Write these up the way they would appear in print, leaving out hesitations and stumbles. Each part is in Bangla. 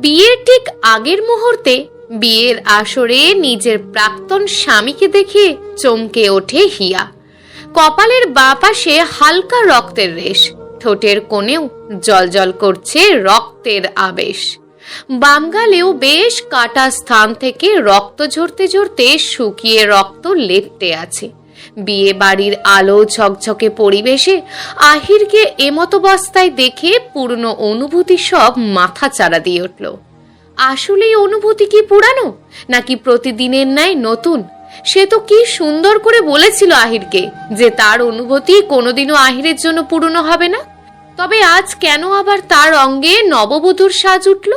বিয়ের ঠিক আগের মুহূর্তে বিয়ের আসরে নিজের প্রাক্তন স্বামীকে দেখে চমকে ওঠে হিয়া। কপালের বাঁ পাশে হালকা রক্তের রেশ, ঠোঁটের কোণেও জলজল করছে রক্তের আবেশ। বাম গালেও বেশ কাটা স্থান থেকে রক্ত ঝরতে ঝরতে শুকিয়ে রক্ত লেপ্টে আছে। বিয়ে বাড়ির আলো ঝকঝকে পরিবেশে আহিরকে এমতাবস্থায় দেখে পুরনো অনুভূতি সব মাথা চাড়া দিয়ে উঠল। আসলেই অনুভূতি কি পুরানো, নাকি প্রতিদিনের ন্যায় নতুন? সে তো কি সুন্দর করে বলেছিল আহিরকে যে তার অনুভূতি কোনোদিনও আহিরের জন্য পুরনো হবে না। তবে আজ কেন আবার তার অঙ্গে নববধূর সাজ উঠল?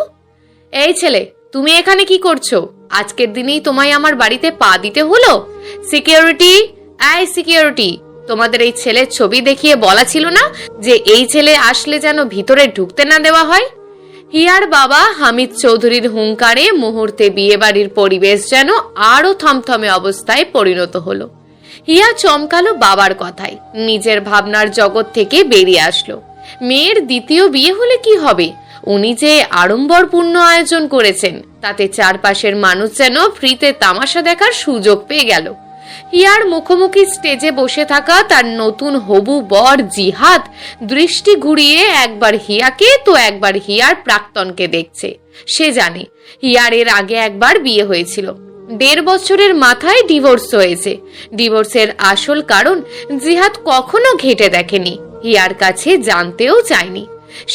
এই ছেলে, তুমি এখানে কি করছো? আজকের দিনেই তোমায় আমার বাড়িতে পা দিতে হলো? সিকিউরিটি, সিকিউরিটি, তোমাদের এই ছেলের ছবি দেখিয়ে বলা ছিল না যে এই ছেলে আসলে যেন ভিতরে ঢুকতে না দেওয়া হয়? হিয়ার বাবা হামিদ চৌধুরীর হুঙ্কারে মুহূর্তে বিয়ে বাড়ির পরিবেশ যেন আরো থমথমে অবস্থায় পরিণত হলো। হিয়া চমকালো বাবার কথায়, নিজের ভাবনার জগৎ থেকে বেরিয়ে আসলো। মেয়ের দ্বিতীয় বিয়ে হলে কি হবে? উনি যে আড়ম্বরপূর্ণ আয়োজন করেছেন তাতে চারপাশের মানুষ যেন ফ্রিতে তামাশা দেখার সুযোগ পেয়ে গেল। হিয়ার মুখোমুখি স্টেজে বসে থাকা তার নতুন হবু বর জিহাদ দৃষ্টি ঘুরিয়ে একবার হিয়াকে তো একবার হিয়ার প্রাক্তনকে দেখছে। সে জানে হিয়ার এর আগে একবার বিয়ে হয়েছিল, 1.5 বছরের মাথায় ডিভোর্স হয়েছে। ডিভোর্সের আসল কারণ জিহাদ কখনো ঘেঁটে দেখেনি, হিয়ার কাছে জানতেও চায়নি।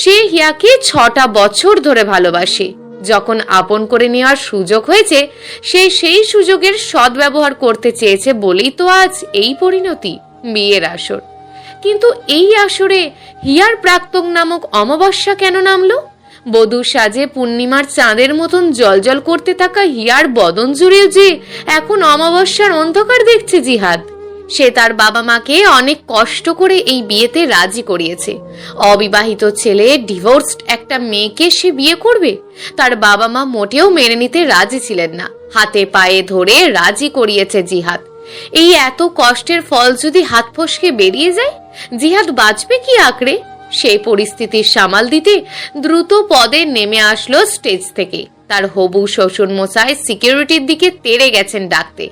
সে হিয়াকে 6টা বছর ধরে ভালোবাসে। যখন আপন করে নেওয়ার সুযোগ হয়েছে সে সেই সুযোগের সদ্ব্যবহার করতে চেয়েছে বলেই তো আজ এই পরিণতি, বিয়ের আসর। কিন্তু এই আসরে হিয়ার প্রাক্তন নামক অমাবস্যা কেন নামলো? বধূ সাজে পূর্ণিমার চাঁদের মতন জলজল করতে থাকা হিয়ার বদন জুড়েও যে এখন অমাবস্যার অন্ধকার দেখছে জিহাদ। সে তার বাবা মাকে অনেক কষ্ট করে এই বিয়েতে রাজি করিয়েছে। অবিবাহিত ছেলে, ডিভোর্সড একটা মেয়েকে সে বিয়ে করবে? তার বাবা মা মোটেও মেনে নিতে রাজি ছিলেন না। হাতে পায়ে ধরে রাজি করিয়েছে জিহাদ। এই এত কষ্টের ফল যদি হাত ফসকে বেরিয়ে যায়, জিহাদ বাঁচবে কি আঁকড়ে? সেই পরিস্থিতি সামাল দিতে দ্রুত পদে নেমে আসলো স্টেজ থেকে। তার হবু শ্বশুর মশাই সিকিউরিটির দিকে তেড়ে গেছেন ডাকতে।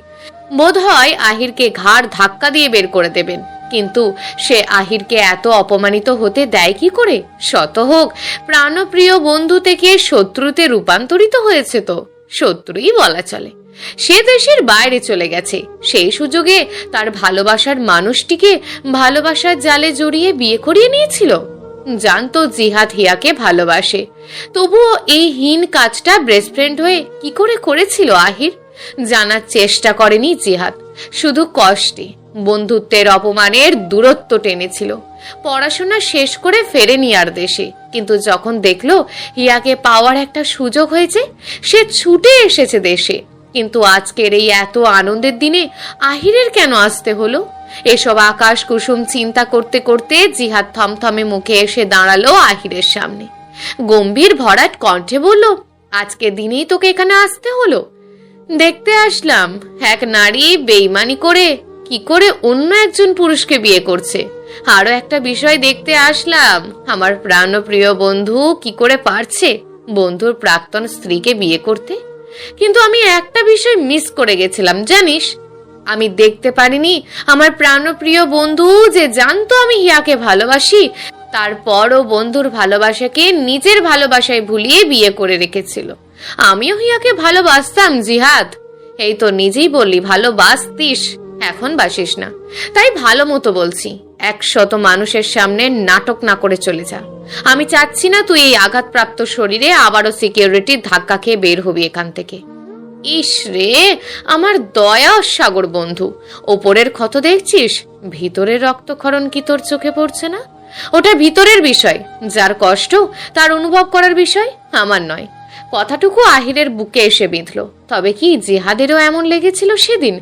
বোধ হয় আহিরকে ঘাড় ধাক্কা দিয়ে বের করে দেবেন, কিন্তু সে আহিরকে এত অপমানিত হতে দেয় কি করে? শত হোক প্রাণপ্রিয় বন্ধু থেকে শত্রুতে রূপান্তরিত হয়েছে, তো শত্রুই বলা চলে। সে দেশের বাইরে চলে গেছে, সেই সুযোগে তার ভালোবাসার মানুষটিকে ভালোবাসার জালে জড়িয়ে বিয়ে করিয়ে নিয়েছিল। জানতো জিহাদ হিয়াকে ভালোবাসে, তবুও এই হীন কাজটা বেস্ট ফ্রেন্ড হয়ে কি করে করেছিল আহির? জানার চেষ্টা করেনি জিহাদ, শুধু কষ্টে বন্ধুত্বের অপমানের দূরত্ব টেনেছিল। পড়াশোনা শেষ করে ফেরেনি আর দেশে, কিন্তু যখন দেখলো হিয়াকে পাওয়ার একটা সুযোগ হয়েছে সে ছুটে এসেছে দেশে। কিন্তু আজকের এই এত আনন্দের দিনে আহিরের কেন আসতে হলো? এসব আকাশ কুসুম চিন্তা করতে করতে জিহাদ থমথমে মুখে এসে দাঁড়ালো আহিরের সামনে। গম্ভীর ভরাট কণ্ঠে বলল, আজকের দিনেই তোকে এখানে আসতে হলো? দেখতে আসলাম এক নারী বেইমানি করে কি করে অন্য একজন পুরুষকে বিয়ে করছে। আরো একটা বিষয় দেখতে আসলাম, আমার প্রাণপ্রিয় বন্ধু কি করে পারছে বন্ধুর প্রাক্তন স্ত্রীকে বিয়ে করতে। কিন্তু আমি একটা বিষয় মিস করে গেছিলাম জানিস? আমি দেখতে পারিনি আমার প্রাণপ্রিয় বন্ধু যে জানতো আমি হিয়াকে ভালোবাসি, তারপরও বন্ধুর ভালোবাসাকে নিজের ভালোবাসায় ভুলিয়ে বিয়ে করে রেখেছিল। আমিও হিয়াকে ভালোবাসতাম জিহাদ। এই তো নিজেই বললি ভালোবাসতিস, এখন বাসিস না। তাই ভালো মতো বলছি, 100 মানুষের সামনে নাটক না করে চলে যা। আমি চাচ্ছি না তুই এই আঘাতপ্রাপ্ত শরীরে আবারও সিকিউরিটির ধাক্কা খেয়ে বের হবি এখান থেকে। ইস রে আমার দয়া সাগর বন্ধু, ওপরের ক্ষত দেখছিস, ভিতরের রক্তক্ষরণ কি তোর চোখে পড়ছে না? ওটা ভিতরের বিষয়, যার কষ্ট তার অনুভব করার বিষয়, আমার নয়। কথাটুকু আহিরের বুকে এসে বিঁধল। তবে কি জিহাদেরও এমন লেগেছিল সেদিন,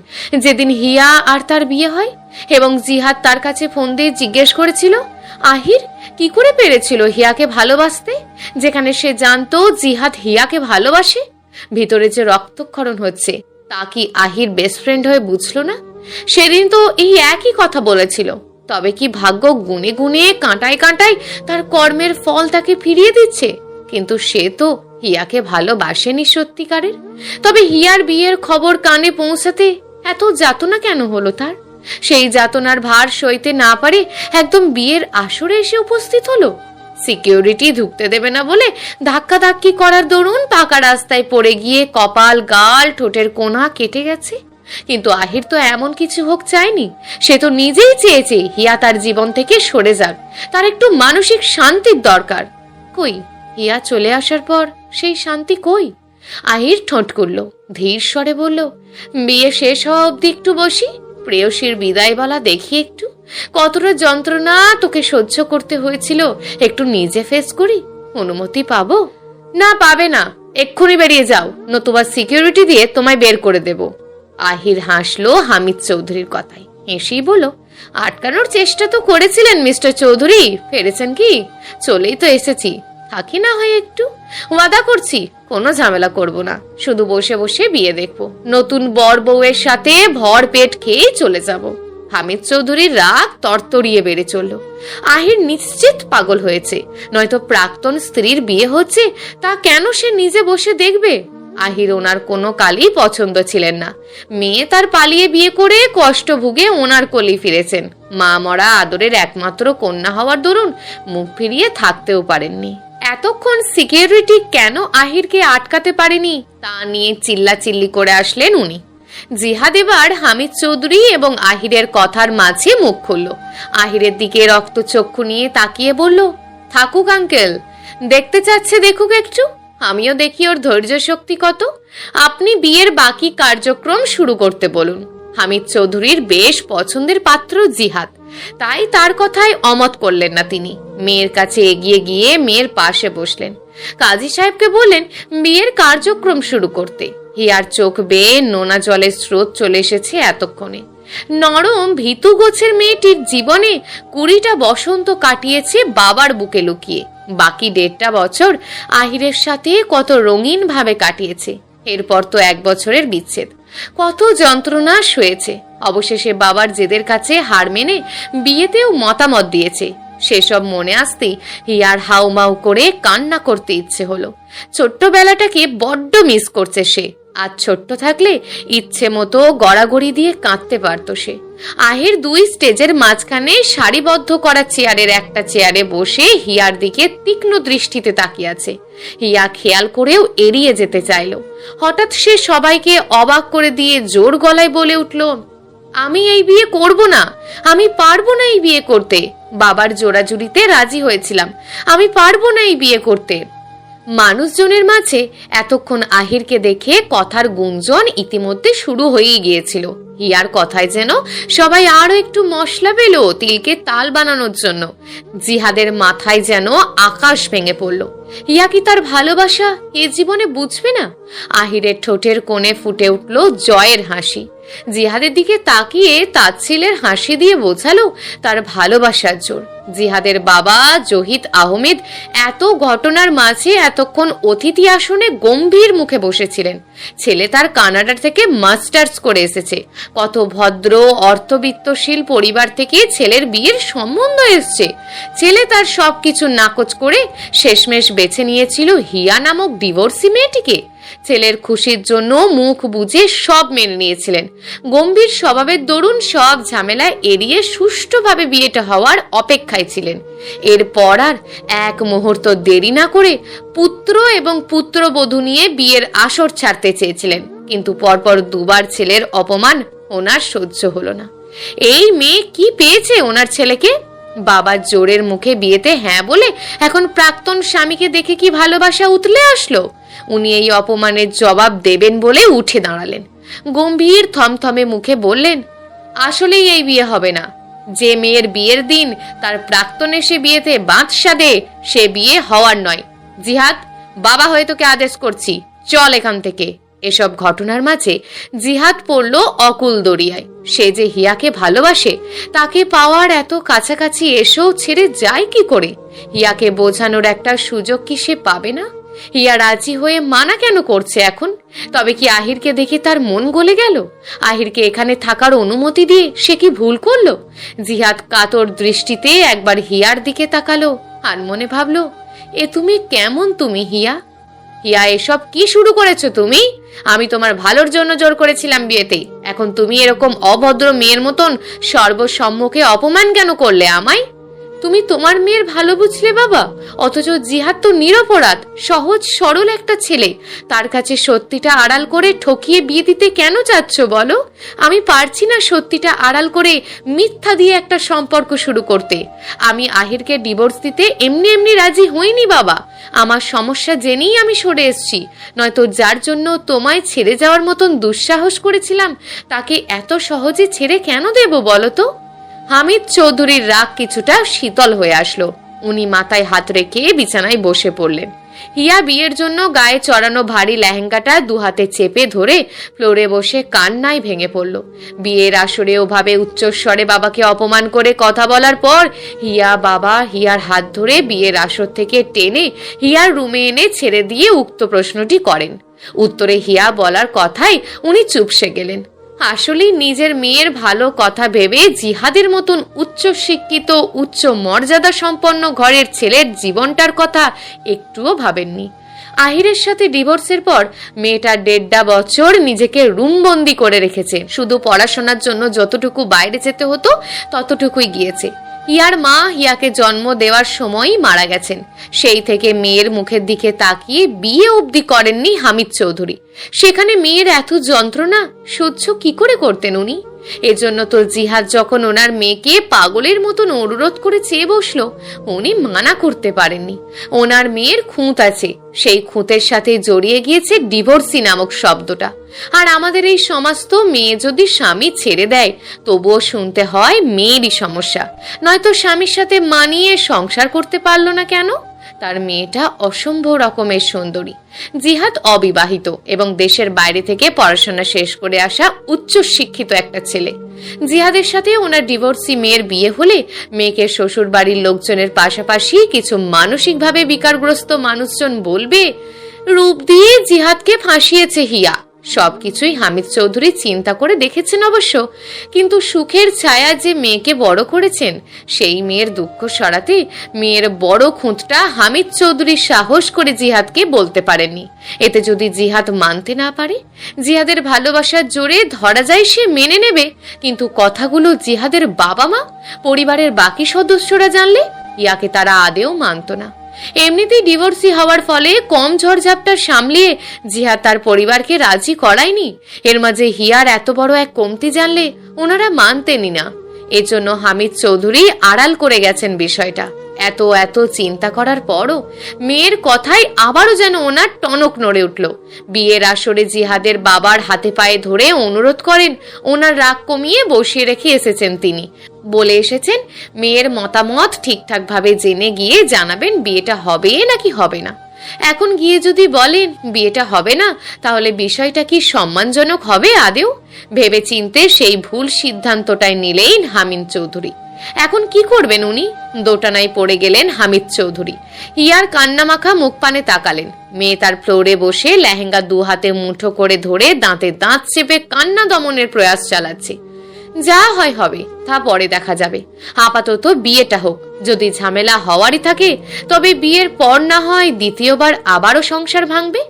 যেদিন হিয়া আর তার বিয়ে হয় এবং জিহাদ তার কাছে ফোন দিয়ে জিজ্ঞেস করেছিল আহির কি করে পেরেছিল হিয়াকে ভালোবাসতে, যেখানে সে জানতো জিহাদ হিয়াকে ভালোবাসে। ভিতরে যে রক্তক্ষরণ হচ্ছে তা কি আহির বেস্ট ফ্রেন্ড হয়ে বুঝলো না? সেদিন তো এই একই কথা বলেছিল। তবে কি ভাগ্য গুনে গুনে কাঁটায় কাঁটায় তার কর্মের ফল তাকে ফিরিয়ে দিচ্ছে? কিন্তু সে তো হিয়াকে ভালোবাসেনি সত্যিকারের। তবে হিয়ার বিয়ের খবর কানে পৌঁছাতে এত যাতনা কেন হলো তার? সেই যাতনার ভার সইতে না পারে একদম বিয়ের আসরে এসে উপস্থিত হলো। সিকিউরিটি ঢুকতে দেবে না বলে ধাক্কাধাক্কি করার দরুন পাকা রাস্তায় পড়ে গিয়ে কপাল, গাল, ঠোঁটের কোণা কেটে গেছে। কিন্তু আহির তো এমন কিছু হোক চায়নি। সে তো নিজেই চেয়েছে হিয়া তার জীবন থেকে সরে যাক, তার একটু মানসিক শান্তির দরকার। কই, হিয়া চলে আসার পর সেই শান্তি কই? আহির ঠোঁট করল, ধীর স্বরে বলল, বিয়ে শেষ হওয়া অবধি একটু বসি, প্রেয়সীর বিদায় বলা দেখি একটু। কতটা যন্ত্রণা তোকে সহ্য করতে হয়েছিল একটু নিজে ফেস করি। অনুমতি পাবো? না, পাবে না, এক্ষুনি বেরিয়ে যাও, নতুবা সিকিউরিটি দিয়ে তোমায় বের করে দেব। আহির হাসলো হামিদ চৌধুরীর কথায়, হেসেই বলল, আটকানোর চেষ্টা তো করেছিলেন মিস্টার চৌধুরী, পেরেছেন কি? চলেই তো এসেছি, থাকি না হয় একটু। ওয়াদা করছি কোনো ঝামেলা করব না, শুধু বসে বসে বিয়ে দেখবো, নতুন বর বউয়ের সাথে ভর পেট খেয়েই চলে যাব। হামিদ চৌধুরীর রাগ তরতরিয়ে বেড়ে চলল। আহির নিশ্চিত পাগল হয়েছে, নয়তো প্রাক্তন স্ত্রীর বিয়ে হচ্ছে, তা কেন সে নিজে বসে দেখবে? আহির ওনার কোনো কালই পছন্দ ছিলেন না। মেয়ে তার পালিয়ে বিয়ে করে কষ্ট ভুগে ওনার কোলে ফিরেছেন। মা মরা আদরের একমাত্র কন্যা হওয়ার দরুন মুখ ফিরিয়ে থাকতেও পারেননি। এতক্ষণ সিকিউরিটি কেন আহিরকে আটকাতে পারেনি তা নিয়ে চিল্লাচিল্লি করে আসলেন উনি। জিহাদ এবার হামিদ চৌধুরী এবং আহিরের কথার মাঝে মুখ খুলল। আহিরের দিকে রক্তচক্ষু নিয়ে তাকিয়ে বলল, থাকুক আঙ্কেল, দেখতে চাচ্ছে দেখুক একটু, আমিও দেখি ওর ধৈর্য শক্তি কত। আপনি বিয়ের বাকি কার্যক্রম শুরু করতে বলুন। হামিদ চৌধুরীর বেশ পছন্দের পাত্র জিহাদ, তাই তার কথায় অমত করলেন না তিনি। মেয়ের কাছে এগিয়ে গিয়ে মেয়ের পাশে বসলেন। কাজী সাহেবকে বললেন বিয়ের কার্যক্রম শুরু করতে। হিয়ার চোখ বেয়ে নোনা জলের স্রোত চলে এসেছে এতক্ষণে। নরম ভীতু গোছের মেয়েটির জীবনে 20টা বসন্ত কাটিয়েছে বাবার বুকে লুকিয়ে। বাকি 1.5 বছর আহিরের সাথে কত রঙিন ভাবে কাটিয়েছে। এরপর তো 1 বছরের বিচ্ছেদ, কত যন্ত্রণা সয়েছে। অবশেষে বাবার জেদের কাছে হার মেনে বিয়েতেও মতামত দিয়েছে। সেসব মনে আসতেই হিয়ার হাউমাউ করে কান্না করতে ইচ্ছে হলো। ছোট্টবেলাটাকে বড্ড মিস করছে সে। আজ ছোট্ট থাকলে ইচ্ছে মতো গড়াগড়ি দিয়ে কাঁদতে পারত সে। আহির 2 স্টেজের মাঝখানে সারিবদ্ধ করা চেয়ারের একটা চেয়ারে বসে হিয়ার দিকে তীক্ষ্ণ দৃষ্টিতে তাকিয়ে আছে। হিয়া খেয়াল করেও এড়িয়ে যেতে চাইল। হঠাৎ সে সবাইকে অবাক করে দিয়ে জোর গলায় বলে উঠল, আমি এই বিয়ে করব না, আমি পারবো না এই বিয়ে করতে। বাবার জোড়াজুড়িতে রাজি হয়েছিলাম, আমি পারবো না এই বিয়ে করতে। মানুষজনের মাঝে এতক্ষণ আহিরকে দেখে কথার গুঞ্জন ইতিমধ্যে শুরু হয়েই গিয়েছিল। হিয়ার কথায় যেন সবাই আরো একটু মশলা পেল তিলকে তাল বানানোর জন্য। জিহাদের মাথায় যেন আকাশ ভেঙে পড়ল। হিয়া কি তার ভালোবাসা এ জীবনে বুঝবে না? আহিরের ঠোঁটের কোণে ফুটে উঠল জয়ের হাসি। জিহাদের দিকে তাকিয়ে তাচ্ছিলের হাসি দিয়ে বোঝালো তার ভালোবাসার জোর। জিহাদের বাবা জহিদ আহমেদ এত ঘটনার মাঝে এতক্ষণ অতিথি আসনে গম্ভীর মুখে বসেছিলেন। ছেলে তার কানাডা থেকে মাস্টার্স করে এসেছে। কত ভদ্র অর্থবিত্তশীল পরিবার থেকে ছেলের বিয়ের সম্বন্ধ এসছে। ছেলে তার সবকিছু নাকচ করে শেষমেশ বেছে নিয়েছিল হিয়া নামক ডিভোর্সি মেয়েটিকে। ছেলের খুশির জন্য মুখ বুজে সব মেনে নিয়েছিলেন। গম্ভীর স্বভাবের দরুন সব ঝামেলা এড়িয়ে সুষ্ঠুভাবে বিয়েটা হওয়ার অপেক্ষায় ছিলেন। এরপর আর 1 মুহূর্ত দেরি না করে পুত্র এবং পুত্রবধূ নিয়ে বিয়ের আসর ছাড়তে চেয়েছিলেন। কিন্তু পরপর 2 বার ছেলের অপমান ওনার সহ্য হলো না। এই মেয়ে কি পেয়েছে ওনার ছেলেকে? বাবার জোরের মুখে বিয়েতে হ্যাঁ বলে এখন প্রাক্তন স্বামীকে দেখে কি ভালোবাসা উতলে আসলো? উনি এই অপমানের জবাব দেবেন বলে উঠে দাঁড়ালেন। গম্ভীর থমথমে মুখে বললেন, আসলেই এই বিয়ে হবে না। যে মেয়ের বিয়ের দিন তার প্রাক্তন এসে বিয়েতে বাঁধ সাধে, সে বিয়ে হওয়ার নয়। জিহাদ, বাবা হয়ে তোকে আদেশ করছি, চল এখান থেকে। এসব ঘটনার মাঝে জিহাদ পড়ল অকুল দরিয়ায়। সে যে হিয়াকে ভালোবাসে, তাকে পাওয়ার এত কাছাকাছি এসেও ছেড়ে যায় কি করে? হিয়াকে বোঝানোর একটা সুযোগ কি সে পাবে না? হিয়া রাজি হয়ে মানা কেন করছে এখন? তবে কি আহিরকে দেখে তার মন গলে গেল? আহিরকে এখানে থাকার অনুমতি দিয়ে সে কি ভুল করলো? জিহাদ কাতর দৃষ্টিতে একবার হিয়ার দিকে তাকালো আর মনে ভাবলো, এ তুমি কেমন তুমি হিয়া? হিয়া, এসব কি শুরু করেছো তুমি? আমি তোমার ভালোর জন্য জোর করেছিলাম বিয়েতে, এখন তুমি এরকম অভদ্র মেয়ের মতন সর্বসম্মুখে অপমান কেন করলে আমায়? তুমি তোমার মেয়ের ভালো বুঝলে বাবা, অথচ জিহাদ তো নিরপরাধ, সহজ সরল একটা ছেলে। তার কাছে সত্যিটা আড়াল করে ঠকিয়ে বিয়ে দিতে কেন চাচ্ছ বলো? আমি পারছি না সত্যিটা আড়াল করে মিথ্যা দিয়ে একটা সম্পর্ক শুরু করতে। আমি আহিরকে ডিভোর্স দিতে এমনি এমনি রাজি হইনি বাবা। আমার সমস্যা জেনেই আমি সরে এসছি, নয়তো যার জন্য তোমায় ছেড়ে যাওয়ার মতন দুঃসাহস করেছিলাম তাকে এত সহজে ছেড়ে কেন দেব বলো তো? হামিদ চৌধুরীর রাগ কিছুটা শীতল হয়ে আসলো। উনি মাথায় হাত রেখে বিছানায় বসে পড়লেন। হিয়া বিয়ের জন্য গায়ে চড়ানো ভারী লেহেঙ্গাটা দুহাতে চেপে ধরে ফ্লোরে বসে কান্নায় ভেঙে পড়ল। বিয়ের আসরে ওভাবে উচ্চস্বরে বাবাকে অপমান করে কথা বলার পর হিয়ার হাত ধরে বিয়ের আসর থেকে টেনে হিয়ার রুমে এনে ছেড়ে দিয়ে উক্ত প্রশ্নটি করেন। উত্তরে হিয়া বলার কথায় উনি চুপসে গেলেন। আসলে নিজের মেয়ের ভালো কথা ভেবে জিহাদের মতন উচ্চ শিক্ষিত, উচ্চ মর্যাদা সম্পন্ন ঘরের ছেলের জীবনটার কথা একটুও ভাবেননি। আহিরের সাথে ডিভোর্সের পর মেয়েটা 1.5 বছর নিজেকে রুমবন্দি করে রেখেছে। শুধু পড়াশোনার জন্য যতটুকু বাইরে যেতে হতো ততটুকুই গিয়েছে। হিয়ার মা হিয়াকে জন্ম দেওয়ার সময়ই মারা গেছেন। সেই থেকে মেয়ের মুখের দিকে তাকিয়ে বিয়ে অবধি করেননি হামিদ চৌধুরী। সেখানে মেয়ের এত যন্ত্রণা সহ্য কি করে করতেন উনি? এজন্য তো জিহাদ যখন ওনার মেয়েকে পাগলের মতন অনুরোধ করে চেয়ে বসলো, উনি মানা করতে পারেননি। ওনার মেয়ের খুঁত আছে, সেই খুঁতের সাথে জড়িয়ে গিয়েছে ডিভোর্সি নামক শব্দটা। আর আমাদের এই সমাজ তো মেয়ে যদি স্বামী ছেড়ে দেয় তবুও শুনতে হয় মেয়েরই সমস্যা, নয়তো স্বামীর সাথে মানিয়ে সংসার করতে পারলো না কেন? তার মেয়েটা অসম্ভব রকমের সুন্দরী। জিহাদ অবিবাহিত এবং দেশের বাইরে থেকে পড়াশোনা শেষ করে আসা উচ্চ শিক্ষিত একটা ছেলে। জিহাদের সাথে ওনার ডিভোর্সি মেয়ের বিয়ে হলে মেয়েকে শ্বশুর বাড়ির লোকজনের পাশাপাশি কিছু মানসিকভাবে বিকারগ্রস্ত মানুষজন বলবে, রূপ দিয়ে জিহাদকে ফাঁসিয়েছে হিয়া। সবকিছুই হামিদ চৌধুরী চিন্তা করে দেখেছেন অবশ্য, কিন্তু সুখের ছায়া যে মেয়েকে বড় করেছেন সেই মেয়ের দুঃখ সরাতে মেয়ের বড় খুঁতটা হামিদ চৌধুরী সাহস করে জিহাদকে বলতে পারেননি। এতে যদি জিহাদ মানতে না পারে, জিহাদের ভালোবাসার জোরে ধরা যায় সে মেনে নেবে, কিন্তু কথাগুলো জিহাদের বাবা মা, পরিবারের বাকি সদস্যরা জানলে ইয়াকে তারা আদেও মানত না। এমনিতেই ডিভোর্সি হওয়ার ফলে কম ঝড়ঝাপটা সামলিয়ে জিহাদ তার পরিবারকে রাজি করায়নি, এর মাঝে হিয়ার এত বড় এক কমতি জানলে ওনারা মানতেনই না। এজন্য হামিদ চৌধুরী আড়াল করে গেছেন বিষয়টা। এত চিন্তা করার পরও মেয়ের কথায় আবারও যেন ওনার টনক নড়ে উঠল। বিয়ের আসরে জিহাদের বাবার হাতে পায়ে ধরে অনুরোধ করেন, ওনার রাগ কমিয়ে বসিয়ে রেখে এসেছেন তিনি। বলে এসেছেন মেয়ের মতামত ঠিকঠাক ভাবে জেনে গিয়ে জানাবেন বিয়েটা হবে নাকি হবে না। এখন গিয়ে যদি বলেন বিয়েটা হবে না, তাহলে বিষয়টা কি সম্মানজনক হবে আদেও? ভেবে চিনতে সেই ভুল সিদ্ধান্তটাই নিলেন হামিদ চৌধুরী। এখন কি করবেন উনি? দোটানায় পড়ে গেলেন হামিদ চৌধুরী। হিয়ার কান্নামাখা মুখ পানে তাকালেন। মেয়ে তার ফ্লোরে বসে লেহেঙ্গা 2 হাতে মুঠো করে ধরে দাঁতে দাঁত চেপে কান্না দমনের প্রয়াস চালাচ্ছে। যা হয় হবে, তা পরে দেখা যাবে। আপাতত বিয়েটা হোক। যদি ঝামেলা হওয়ারই থাকে তবে বিয়ের পর না হয় দ্বিতীয়বার আবারও সংসার ভাঙবে।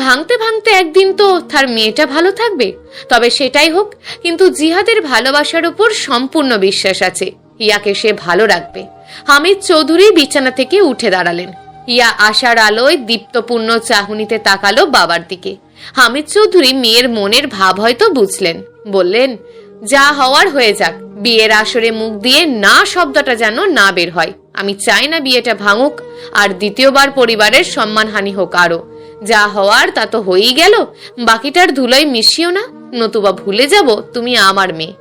ভাঙতে ভাঙতে একদিন তো তার মেয়েটা ভালো থাকবে। তবে সেটাই হোক, কিন্তু জিহাদের ভালোবাসার উপর সম্পূর্ণ বিশ্বাস আছে। হিয়াকে সে ভালো রাখবে। হামিদ চৌধুরী বিছানা থেকে উঠে দাঁড়ালেন। হিয়া আশার আলোয় দীপ্তপূর্ণ চাহনিতে তাকালো বাবার দিকে। হামিদ চৌধুরী মেয়ের মনের ভাব হয়তো বুঝলেন। বললেন, যা হওয়ার হয়ে যাক, বিয়ের আসরে মুখ দিয়ে না শব্দটা যেন না বের হয়। আমি চাই না বিয়েটা ভাঙুক আর দ্বিতীয়বার পরিবারের সম্মানহানি হোক আরো। যা হওয়ার তা তো হয়েই গেল, বাকিটার ধুলোয় মিশিও না, নতুবা ভুলে যাব তুমি আমার মেয়ে।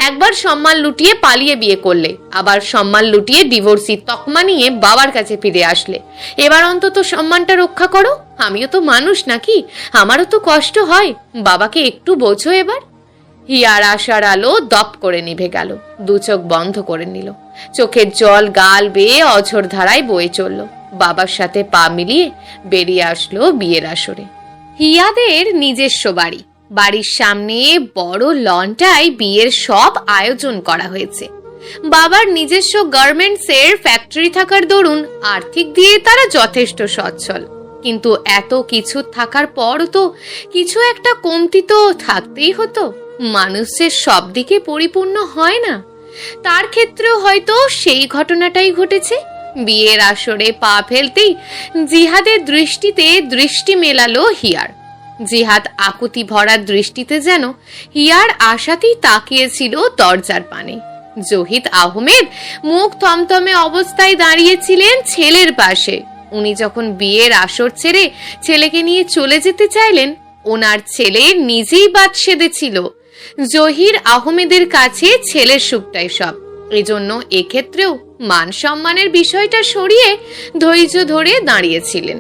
একবার সম্মান লুটিয়ে পালিয়ে বিয়ে করলে, আবার সম্মান লুটিয়ে ডিভোর্সি তকমা নিয়ে বাবার কাছে ফিরে আসলে। এবার অন্তত সম্মানটা রক্ষা করো। আমিও তো মানুষ নাকি, আমারও তো কষ্ট হয়। বাবাকে একটু বোঝো এবার। হিয়ার আশার আলো দপ করে নিভে গেল। 2 চোখ বন্ধ করে নিল। চোখের জল গাল বেয়ে অঝোর ধারায় বয়ে চলল। বাবার সাথে পা মিলিয়ে বেরিয়ে আসলো বিয়ের আসরে। হিয়াদের নিজস্ব বাড়ির সামনে বড় লনটায় বিয়ের সব আয়োজন করা হয়েছে। বাবার নিজস্ব গার্মেন্টসের ফ্যাক্টরি থাকার দরুন আর্থিক দিয়ে তারা যথেষ্ট সচ্ছল, কিন্তু এত কিছু থাকার পরও তো কিছু একটা কমতি তো থাকতেই হতো। মানুষের সব দিকে পরিপূর্ণ হয় না। তার ক্ষেত্রেও হয়তো সেই ঘটনাটাই ঘটেছে। বিয়ের আসরে পা ফেলতেই জিহাদের দৃষ্টিতে দৃষ্টি মেলালো হিয়ার। জিহাদ আকুতি ভরা দৃষ্টিতে যেন হিয়ার আশাতেই তাকিয়েছিল দরজার পানে। জহিদ আহমেদ মুখ থমথমে অবস্থায় দাঁড়িয়েছিলেন ছেলের পাশে। উনি যখন বিয়ের আসর ছেড়ে ছেলেকে নিয়ে চলে যেতে চাইলেন, ওনার ছেলে নিজেই বাদ সেধেছিল জহির আহমেদের কাছে ছেলের সুখটাই সব। এজন্য এক্ষেত্রেও মান সম্মানের বিষয়টা সরিয়ে ধৈর্য ধরে দাঁড়িয়েছিলেন।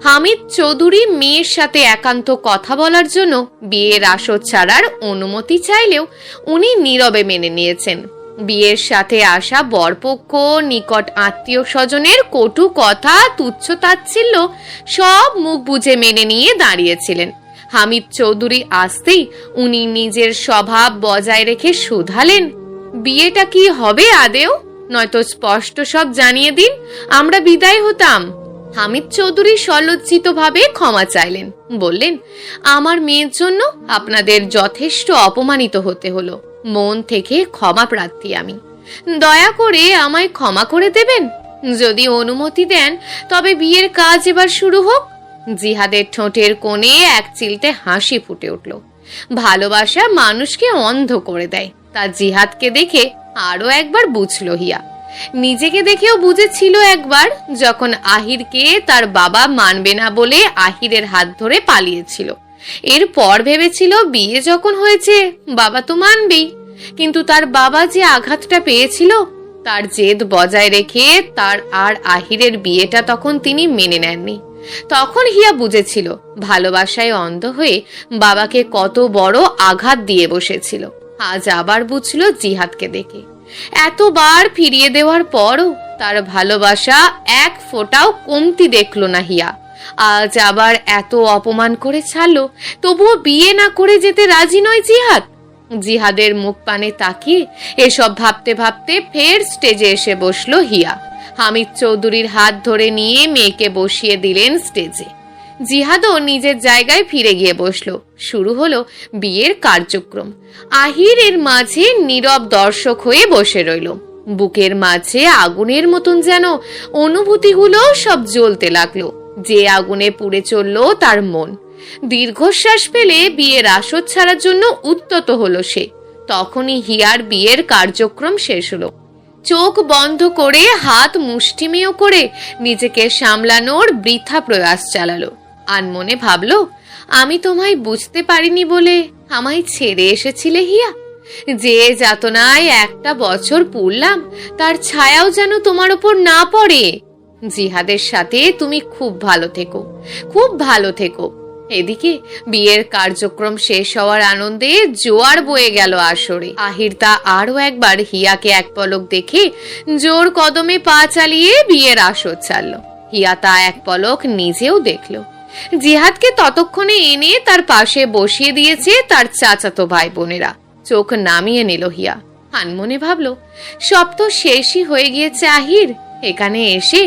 হামিদ চৌধুরী মেয়ের সাথে একান্ত কথা বলার জন্য বিয়ের আসর ছাড়ার অনুমতি চাইলেও উনি নীরবে মেনে নিয়েছেন। বিয়ের সাথে আসা বরপক্ষ, নিকট আত্মীয় স্বজনের কটু কথা, তুচ্ছ তাচ্ছিল্য সব মুখ বুজে মেনে নিয়ে দাঁড়িয়েছিলেন। হামিদ চৌধুরী আসতেই উনি নিজের স্বভাব বজায় রেখে শুধালেন, বিয়েটা কি হবে আদেও? নয়তো স্পষ্ট সব জানিয়ে দিন, আমরা বিদায় হতাম। হামিদ চৌধুরী সলজ্জিত ভাবে ক্ষমা চাইলেন, বললেন, আমার মেয়ের জন্য আপনাদের যথেষ্ট অপমানিত হতে হলো। মন থেকে ক্ষমা প্রার্থী আমি। দয়া করে আমায় ক্ষমা করে দেবেন। যদি অনুমতি দেন তবে বিয়ের কাজ এবার শুরু হোক। জিহাদের ঠোঁটের কোণে এক চিলতে হাসি ফুটে উঠল। ভালোবাসা মানুষকে অন্ধ করে দেয়, তা জিহাদকে দেখে আরো একবার বুঝলো হিয়া। নিজেকে দেখেও বুঝেছিল একবার, যখন আহিরকে তার বাবা মানবে না বলে আহিরের হাত ধরে পালিয়েছিল। এরপর ভেবেছিল বিয়ে যখন হয়েছে বাবা তো মানবেই, কিন্তু তার বাবা যে আঘাতটা পেয়েছিল, তার জেদ বজায় রেখে তার আর আহিরের বিয়েটা তখন তিনি মেনে নেননি। তখন হিয়া বুঝেছিল ভালোবাসায় অন্ধ হয়ে বাবাকে কত বড় আঘাত দিয়ে বসেছিল। আজ আবার বুঝল জিহাদকে দেখে। এতবার ফিরিয়ে দেওয়ার পরও তার ভালোবাসা এক ফোঁটাও কমতি দেখলো না হিয়া। আজ আবার এত অপমান করে ছাড়লো, তবুও বিয়ে না করে যেতে রাজি নয় জিহাদ। জিহাদের মুখ পানে তাকিয়ে এসব ভাবতে ভাবতে ফের স্টেজে এসে বসলো হিয়া। হামিদ চৌধুরীর হাত ধরে নিয়ে মেয়েকে বসিয়ে দিলেন স্টেজে। জিহাদও নিজের জায়গায় ফিরে গিয়ে বসলো। শুরু হলো বিয়ের কার্যক্রম। আহির এর মাঝে নীরব দর্শক হয়ে বসে রইল। বুকের মাঝে আগুনের মতন যেন অনুভূতিগুলো সব জ্বলতে লাগলো। যে আগুনে পুড়ে চললো তার মন। দীর্ঘশ্বাস ফেলে বিয়ের আসর ছাড়ার জন্য উদ্যত হলো সে। তখনই হিয়ার বিয়ের কার্যক্রম শেষ হলো। চোখ বন্ধ করে হাত মুষ্টিমেয় করে নিজেকে সামলানোর বৃথা প্রয়াস চালালো। আনমনে ভাবলো, আমি তোমায় বুঝতে পারিনি বলে আমায় ছেড়ে এসেছিলে হিয়া। যে যাতনায় একটা বছর পুড়লাম, তার ছায়াও যেন তোমার ওপর না পড়ে। জিহাদের সাথে তুমি খুব ভালো থেকো, খুব ভালো থেকো। এদিকে বিয়ের কার্যক্রম শেষ হওয়ার আনন্দে জোয়ার বয়ে গেল আসরে। আহির তা আরো একবার হিয়াকে এক পলক দেখে জোর কদমে পা চালিয়ে বিয়ের আসর ছাড়ল। হিয়া তা এক পলক নিজেও দেখল। জিহাদকে ততক্ষণে এনে তার পাশে বসিয়ে দিয়েছে তার চাচাতো ভাই বোনেরা। চোখ নামিয়ে নিল হিয়া। আনমনে ভাবল, সব তো শেষই হয়ে গিয়েছে আহির। এখানে এসে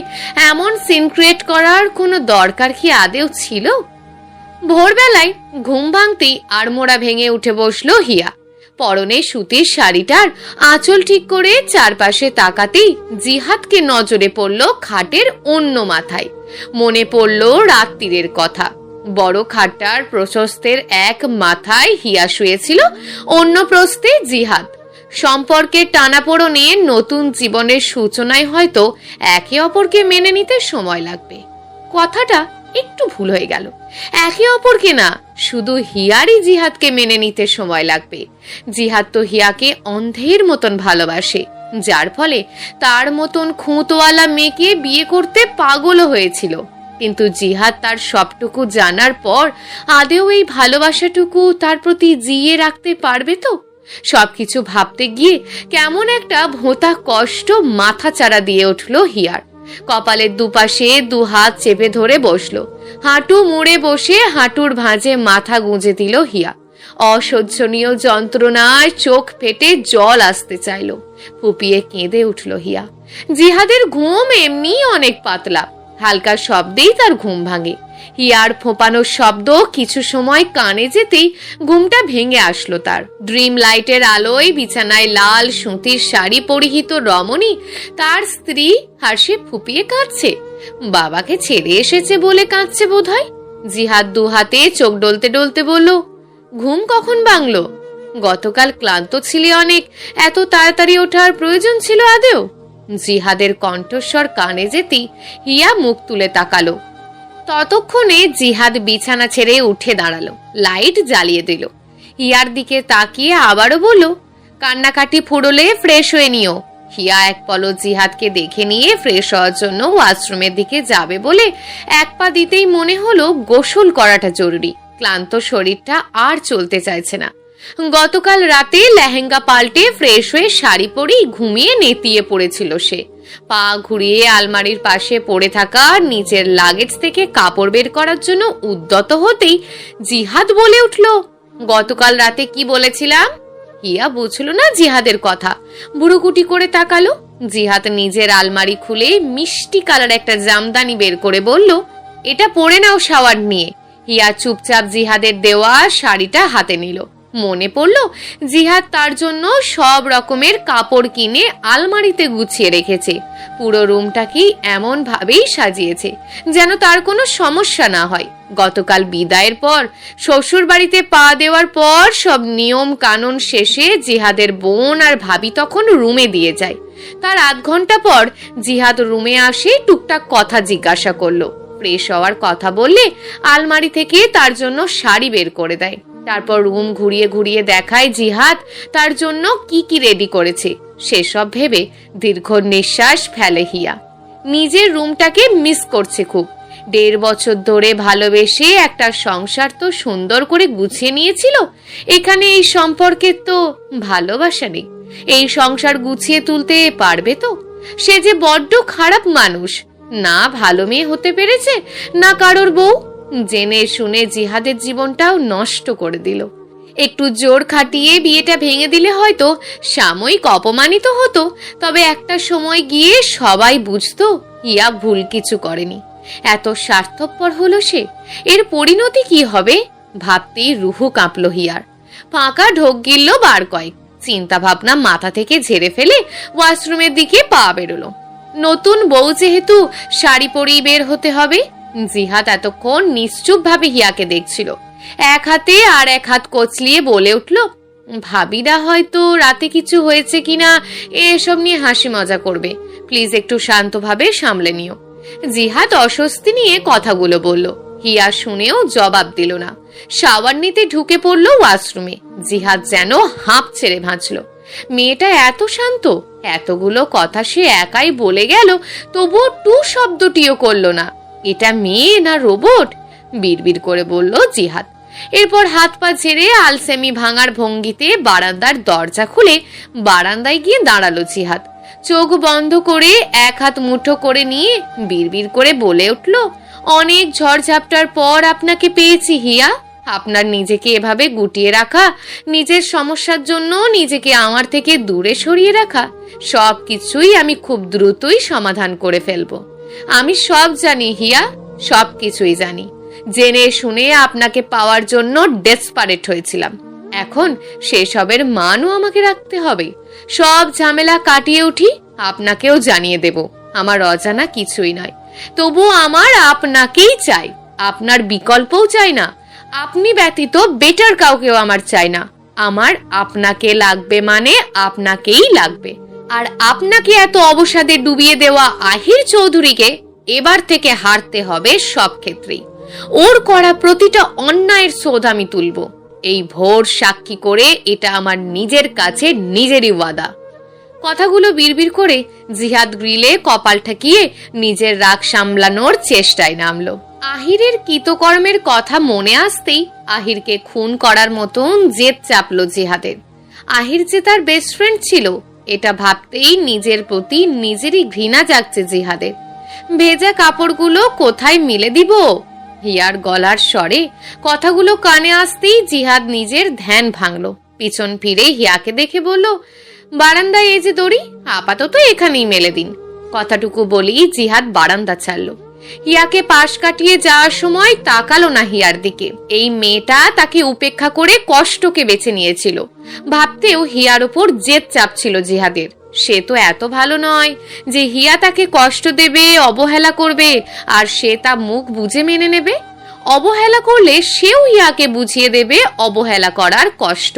এমন সিন ক্রিয়েট করার কোনো দরকার কি আদেও ছিল? ভোরবেলায় ঘুম ভাঙতেই আড়মোড়া ভেঙে উঠে বসলো হিয়া। পরনে সুতির শাড়িটার আঁচল ঠিক করে চারপাশে তাকাতেই জিহাদকে নজরে পড়ল খাটের অন্য মাথায়। মনে পড়ল রাত্রিরের কথা। বড় খাটটার প্রশস্তের এক মাথায় হিয়া শুয়েছিল, অন্য প্রস্থে জিহাদ। সম্পর্কের টানাপোড়েনে নতুন জীবনের সূচনায় হয়তো একে অপরকে মেনে নিতে সময় লাগবে। কথাটা একটু ভুল হয়ে গেল। একে অপরকে না, শুধু হিয়ারই জিহাদকে মেনে নিতে সময় লাগবে। জিহাদ তো হিয়াকে অন্ধের মতন ভালোবাসে, যার ফলে তার মতন খুঁতওয়ালা মেয়েকে বিয়ে করতে পাগল হয়েছিল। কিন্তু জিহাদ তার সবটুকু জানার পর আদেও এই ভালোবাসাটুকু তার প্রতি জিয়ে রাখতে পারবে তো? সবকিছু ভাবতে গিয়ে কেমন একটা ভোঁতা কষ্ট মাথা চাড়া দিয়ে উঠল হিয়ার। কপালের দুপাশে দু হাত চেপে ধরে বসলো। হাঁটু মুড়ে বসে হাঁটুর ভাঁজে মাথা গুঁজে দিল হিয়া। অসহ্যনীয় যন্ত্রণায় চোখ ফেটে জল আসতে চাইল। ফুপিয়ে কেঁদে উঠল হিয়া। জিহাদের ঘুম এমনি অনেক পাতলা, হালকা শব্দেই তার ঘুম ভাঙে। হিয়ার ফোঁপানোর শব্দ কিছু সময় কানে যেতেই ঘুমটা ভেঙে আসলো তার। ড্রিম লাইটের আলোয় বিছানায় লাল সুতির শাড়ি পরিহিত রমণী তার স্ত্রী হাসে ফুপিয়ে কাঁদছে। বাবাকে ছেড়ে এসেছে বলে কাঁদছে বোধহয়। জিহাদ দু হাতে চোখ ডলতে ডলতে বলল, ঘুম কখন ভাঙলো? গতকাল ক্লান্ত ছিলে অনেক, এত তাড়াতাড়ি ওঠার প্রয়োজন ছিল আদেও? জিহাদের কণ্ঠস্বর কানে যেতেই হিয়া মুখ তুলে তাকালো। ততক্ষণে জিহাদ বিছানা ছেড়ে উঠে দাঁড়ালো, লাইট জ্বালিয়ে দিল। হিয়ার দিকে তাকিয়ে আবারও বলল, কান্নাকাটি ফুরোলে ফ্রেশ হয়ে নিও। হিয়া এক পলক জিহাদকে দেখে নিয়ে ফ্রেশ হওয়ার জন্য ওয়াশরুমের দিকে যাবে বলে এক পা দিতেই মনে হলো গোসল করাটা জরুরি। ক্লান্ত শরীরটা আর চলতে চাইছে না। গতকাল রাতে লেহেঙ্গা পাল্টে ফ্রেশ হয়ে শাড়ি পরেই ঘুমিয়ে নেতিয়ে পড়েছিল সে। পা ঘুরিয়ে আলমারির পাশে পড়ে থাকা নিচের লাগেজ থেকে কাপড় বের করার জন্য উদ্যত হতেই জিহাদ বলে উঠল, গতকাল রাতে কি বলেছিলাম? হিয়া বুঝলো না জিহাদের কথা, বুড়োকুটি করে তাকালো। জিহাদ নিজের আলমারি খুলে মিষ্টি কালার একটা জামদানি বের করে বলল, এটা পরে নাও শাওয়ার নিয়ে। হিয়া চুপচাপ জিহাদের দেওয়া শাড়িটা হাতে নিল। মনে পড়ল জিহাদ তার জন্য সব রকমের কাপড় কিনে আলমারিতে গুছিয়ে রেখেছে। পুরো রুমটাকে এমন ভাবেই সাজিয়েছে যেন তার কোনো সমস্যা না হয়। গতকাল বিদায়ের পর শ্বশুর বাড়িতে পা দেওয়ার পর সব নিয়ম কানুন শেষে জিহাদের বোন আর ভাবি তখন রুমে দিয়ে যায়। তার আধ ঘন্টা পর জিহাদ রুমে আসে, টুকটাক কথা জিজ্ঞাসা করলো। ফ্রেশ হওয়ার কথা বললে আলমারি থেকে তার জন্য শাড়ি বের করে দেয়। তারপর রুম ঘুরিয়ে ঘুরিয়ে দেখায় জিহাদ তার জন্য কি কি রেডি করেছে। সেসব ভেবে দীর্ঘ নিঃশ্বাস ফেলে হিয়া। নিজের রুমটাকে মিস করছে খুব। 1.5 বছর ধরে ভালোবেসে একটা সংসার তো সুন্দর করে গুছিয়ে নিয়েছিল, এখানে এই সম্পর্কে তো ভালোবাসা নেই। এই সংসার গুছিয়ে তুলতে পারবে তো? সে যে বড্ড খারাপ মানুষ, না ভালো মেয়ে হতে পেরেছে না কারোর বউ। জেনে শুনে জিহাদের জীবনটাও নষ্ট করে দিল। একটু জোর খাটিয়ে বিয়েটা ভেঙে দিলে হয়তো সাময়িক অপমানিত হতো, তবে একটা সময় গিয়ে সবাই বুঝতো হিয়া ভুল কিছু করেনি। এত স্বার্থপর হলো সে, এর পরিণতি কি হবে ভাবতেই রুহু কাঁপল হিয়ার। ফাঁকা ঢোক গিলল বার কয়েক। চিন্তা ভাবনা মাথা থেকে ঝেড়ে ফেলে ওয়াশরুমের দিকে পা বেরোলো। নতুন বউ যেহেতু শাড়ি পরেই বের হতে হবে। জিহাদ এতক্ষণ নিশ্চুপ ভাবে হিয়াকে দেখছিল। এক হাতে আর এক হাত কচলিয়ে বলে উঠল, ভাবিরা হয়তো রাতে কিছু হয়েছে কিনা এসব নিয়ে হাসি মজা করবে, প্লিজ একটু শান্তভাবে সামলে নিও। জিহাদ অস্বস্তি নিয়ে কথাগুলো বলল। হিয়া শুনেও জবাব দিল না। শাওয়ার নিতে ঢুকে পড়ল ওয়াশরুমে। জিহাদ যেন হাঁপ ছেড়ে ভাঁচল। মেয়েটা এত শান্ত, এতগুলো কথা সে একাই বলে গেল, তবুও টু শব্দটিও করলো না। এটা মেয়ে না রোবট? বিড়বিড় করে বলল জিহাদ। এরপর হাত পা ঝেড়ে আলসেমি ভাঙার ভঙ্গিতে বারান্দার দরজা খুলে বারান্দায় গিয়ে দাঁড়ালো জিহাদ। চোখ বন্ধ করে এক হাত মুঠো করে নিয়ে বিড়বিড় করে বলে উঠল, অনেক ঝড়ঝাপটার পর আপনাকে পেয়েছি হিয়া। আপনার নিজেকে এভাবে গুটিয়ে রাখা, নিজের সমস্যার জন্য নিজেকে আমার থেকে দূরে সরিয়ে রাখা, সব কিছুই আমি খুব দ্রুতই সমাধান করে ফেলবো। আমি সব জানি হিয়া, সব কিছুই জানি। জেনে শুনে আপনাকে পাওয়ার জন্য ডেসপারেট হয়েছিলাম। এখন সেসবের মানও আমাকে রাখতে হবে। সব ঝামেলা কাটিয়ে উঠি আপনাকেও জানিয়ে দেব আমার অজানা কিছুই নয়। তবু আমার আপনাকেই চাই, আপনার বিকল্পও চাই না। আপনি ব্যতীত বেটার কাউকেও আমার চাই না। আমার আপনাকে লাগবে মানে আপনাকেই লাগবে। আর আপনাকে এত অবসাদে ডুবিয়ে দেওয়া আহির চৌধুরীকে এবার থেকে হারতে হবে সব ক্ষেত্রেই। ওর করা প্রতিটা অন্যায়ের শোধ আমি তুলব। এই ভোর সাক্ষী করে এটা আমার নিজের কাছে নিজেরই ওয়াদা। কথাগুলো বিড়বিড় করে জিহাদ গ্রিলে কপাল ঠেকিয়ে নিজের রাগ সামলানোর চেষ্টায় নামলো। আহিরের কৃতকর্মের কথা মনে আসতেই আহিরকে খুন করার মতন জেদ চাপলো জিহাদের। আহির যে তার বেস্ট ফ্রেন্ড ছিল এটা ভাবতেই নিজের প্রতি নিজেরই ঘৃণা জাগছে জিহাদের। ভেজা কাপড়গুলো কোথায় মিলে দিব? হিয়ার গলার স্বরে কথাগুলো কানে আসতেই জিহাদ নিজের ধ্যান ভাঙল। পিছন ফিরে হিয়াকে দেখে বলল, বারান্দায় এই যে দড়ি, আপাতত এখানেই মেলে দিন। কথাটুকু বলেই জিহাদ বারান্দা ছাড়ল। হিয়াকে পাশ কাটিয়ে যাওয়ার সময় তাকালো না হিয়ার দিকে। এই মেয়েটা তাকে উপেক্ষা করে কষ্টকে বেছে নিয়েছিল। ভাবতেও হিয়ার ওপর জেদ চাপছিল জিহাদের। সে তো এত ভালো নয় যে হিয়া তাকে কষ্ট দেবে, অবহেলা করবে, আর সে তা মুখ বুঝে মেনে নেবে। অবহেলা করলে সেও হিয়াকে বুঝিয়ে দেবে অবহেলা করার কষ্ট।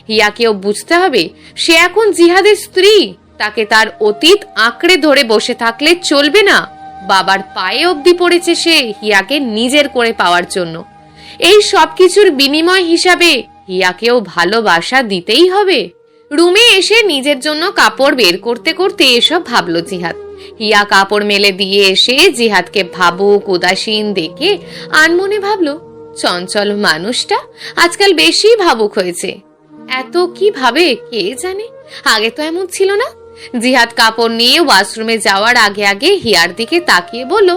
হিয়াকেও বুঝতে হবে সে এখন জিহাদের স্ত্রী। তাকে তার অতীত আঁকড়ে ধরে বসে থাকলে চলবে না। বাবার পায়ে অবধি পড়েছে সে হিয়াকে নিজের করে পাওয়ার জন্য। এই সব কিছুর বিনিময় হিসাবে হিয়াকেও ভালোবাসা দিতেই হবে। রুমে এসে নিজের জন্য কাপড় বের করতে করতে এসব ভাবলো জিহাদ। হিয়া কাপড় মেলে দিয়ে এসে জিহাদকে ভাবুক উদাসীন দেখে আনমনে ভাবলো, চঞ্চল মানুষটা আজকাল বেশি ভাবুক হয়েছে। এত কি ভাবে কে জানে, আগে তো এমন ছিল না। জিহাদ কাপড় নিয়ে ওয়াশরুমে যাওয়ার আগে আগে হিয়ার দিকে তাকিয়ে বলল,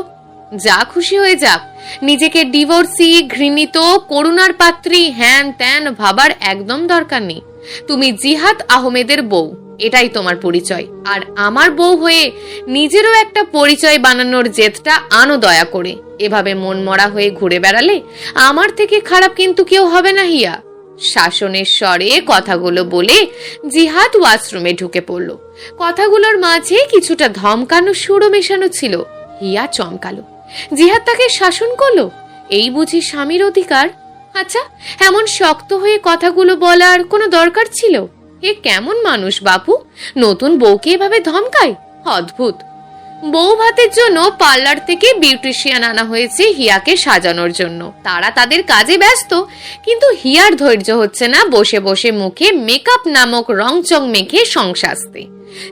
যা খুশি হয়ে যাক, নিজেকে ডিভোর্সি, ঘৃণিত, করুণার পাত্রী হ্যান ত্যান ভাবার একদম দরকার নেই। তুমি জিহাদ আহমেদের বউ, এটাই তোমার পরিচয়। আর আমার বউ হয়ে নিজেরও একটা পরিচয় বানানোর জেদটা আনো দয়া করে। এভাবে মন মরা হয়ে ঘুরে বেড়ালে আমার থেকে খারাপ কিন্তু কেউ হবে না হিয়া। শাসনের স্বরে কথাগুলো বলে জিহাদ ওয়াশরুমে ঢুকে পড়ল। কথাগুলোর মাঝে কিছুটা ধমকানো সুরও মেশানো ছিল। হিয়া চমকালো। জিহাদ তাকে শাসন করলো, এই বুঝি স্বামীর অধিকার? আচ্ছা, এমন শক্ত হয়ে কথাগুলো বলার কোনো দরকার ছিল? এ কেমন মানুষ বাপু, নতুন বউকে এভাবে ধমকায়? অদ্ভুত। বউ ভাতের জন্য পার্লার থেকে বিউটিশিয়ান আনা হয়েছে হিয়াকে সাজানোর জন্য। তারা তাদের কাজে ব্যস্ত, কিন্তু হিয়ার ধৈর্য হচ্ছে না বসে বসে মুখে মেকআপ নামক রংচং মেখে সংসাজতে।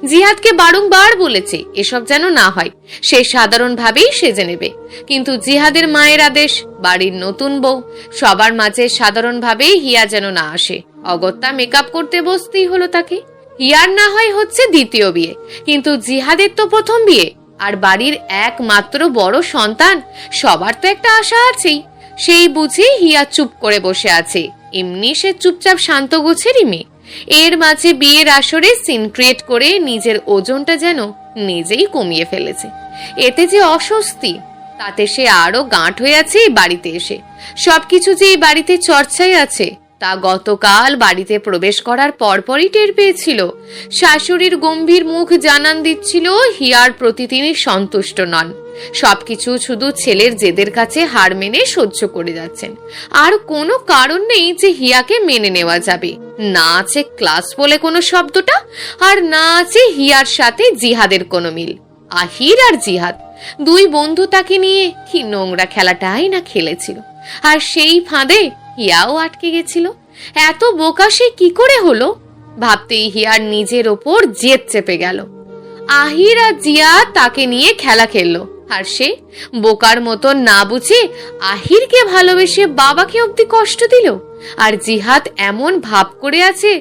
জিহাদকে বারংবার বলেছে এসব যেন না হয়, সে সাধারণভাবেই সেজে নেবে। কিন্তু জিহাদের মায়ের আদেশ, বাড়ির নতুন বউ, সবার মাঝে সাধারণভাবেই হিয়া যেন না আসে। অগত্যা মেকআপ করতে বসতেই হলো তাকে। হিয়ার না হয় হচ্ছে দ্বিতীয় বিয়ে, কিন্তু জিহাদের তো প্রথম বিয়ে, আর বাড়ির একমাত্র বড় সন্তান। সবার তো একটা আশা আছেই। সেই বুঝে হিয়া চুপ করে বসে আছে। এমনি সে চুপচাপ শান্ত গোছেরই মেয়ে। এর মাঝে বিয়ের আসরে সিন ক্রিয়েট করে নিজের ওজনটা যেন নিজেই কমিয়ে ফেলেছে। এতে যে অস্বস্তি, তাতে সে আরো গাঁট হয়ে আছে বাড়িতে এসে। সবকিছু যে এই বাড়িতে চর্চায় আছে তা গতকাল বাড়িতে প্রবেশ করার পরপরই টের পেয়েছিল। শাশুড়ির গম্ভীর মুখ জানান দিচ্ছিল হিয়ার প্রতি তিনি সন্তুষ্ট নন। সবকিছু শুধু ছেলের জেদের কাছে হার মেনে সহ্য করে যাচ্ছেন। আর কোনো কারণ নেই যে হিয়াকে মেনে নেওয়া যাবে। না আছে ক্লাস বলে কোনো শব্দটা, আর না আছে হিয়ার সাথে জিহাদের কোনো মিল। আহির আর জিহাদ দুই বন্ধু তাকে নিয়ে কি নোংরা খেলাটাই না খেলেছিল, আর সেই ফাঁদে হিয়াও আটকে গেছিল। এত বোকা সে কি করে হলো? ভাবতেই হিয়ার নিজের ওপর জেদ চেপে গেল। আহির আর জিয়া তাকে নিয়ে খেলা খেললো, আর সে বোকার মতো না বুঝে আহিরকে ভালোবেসে বাবাকে অব্দি কষ্ট দিল। আর জিহাদ এমন ভাব করে আছে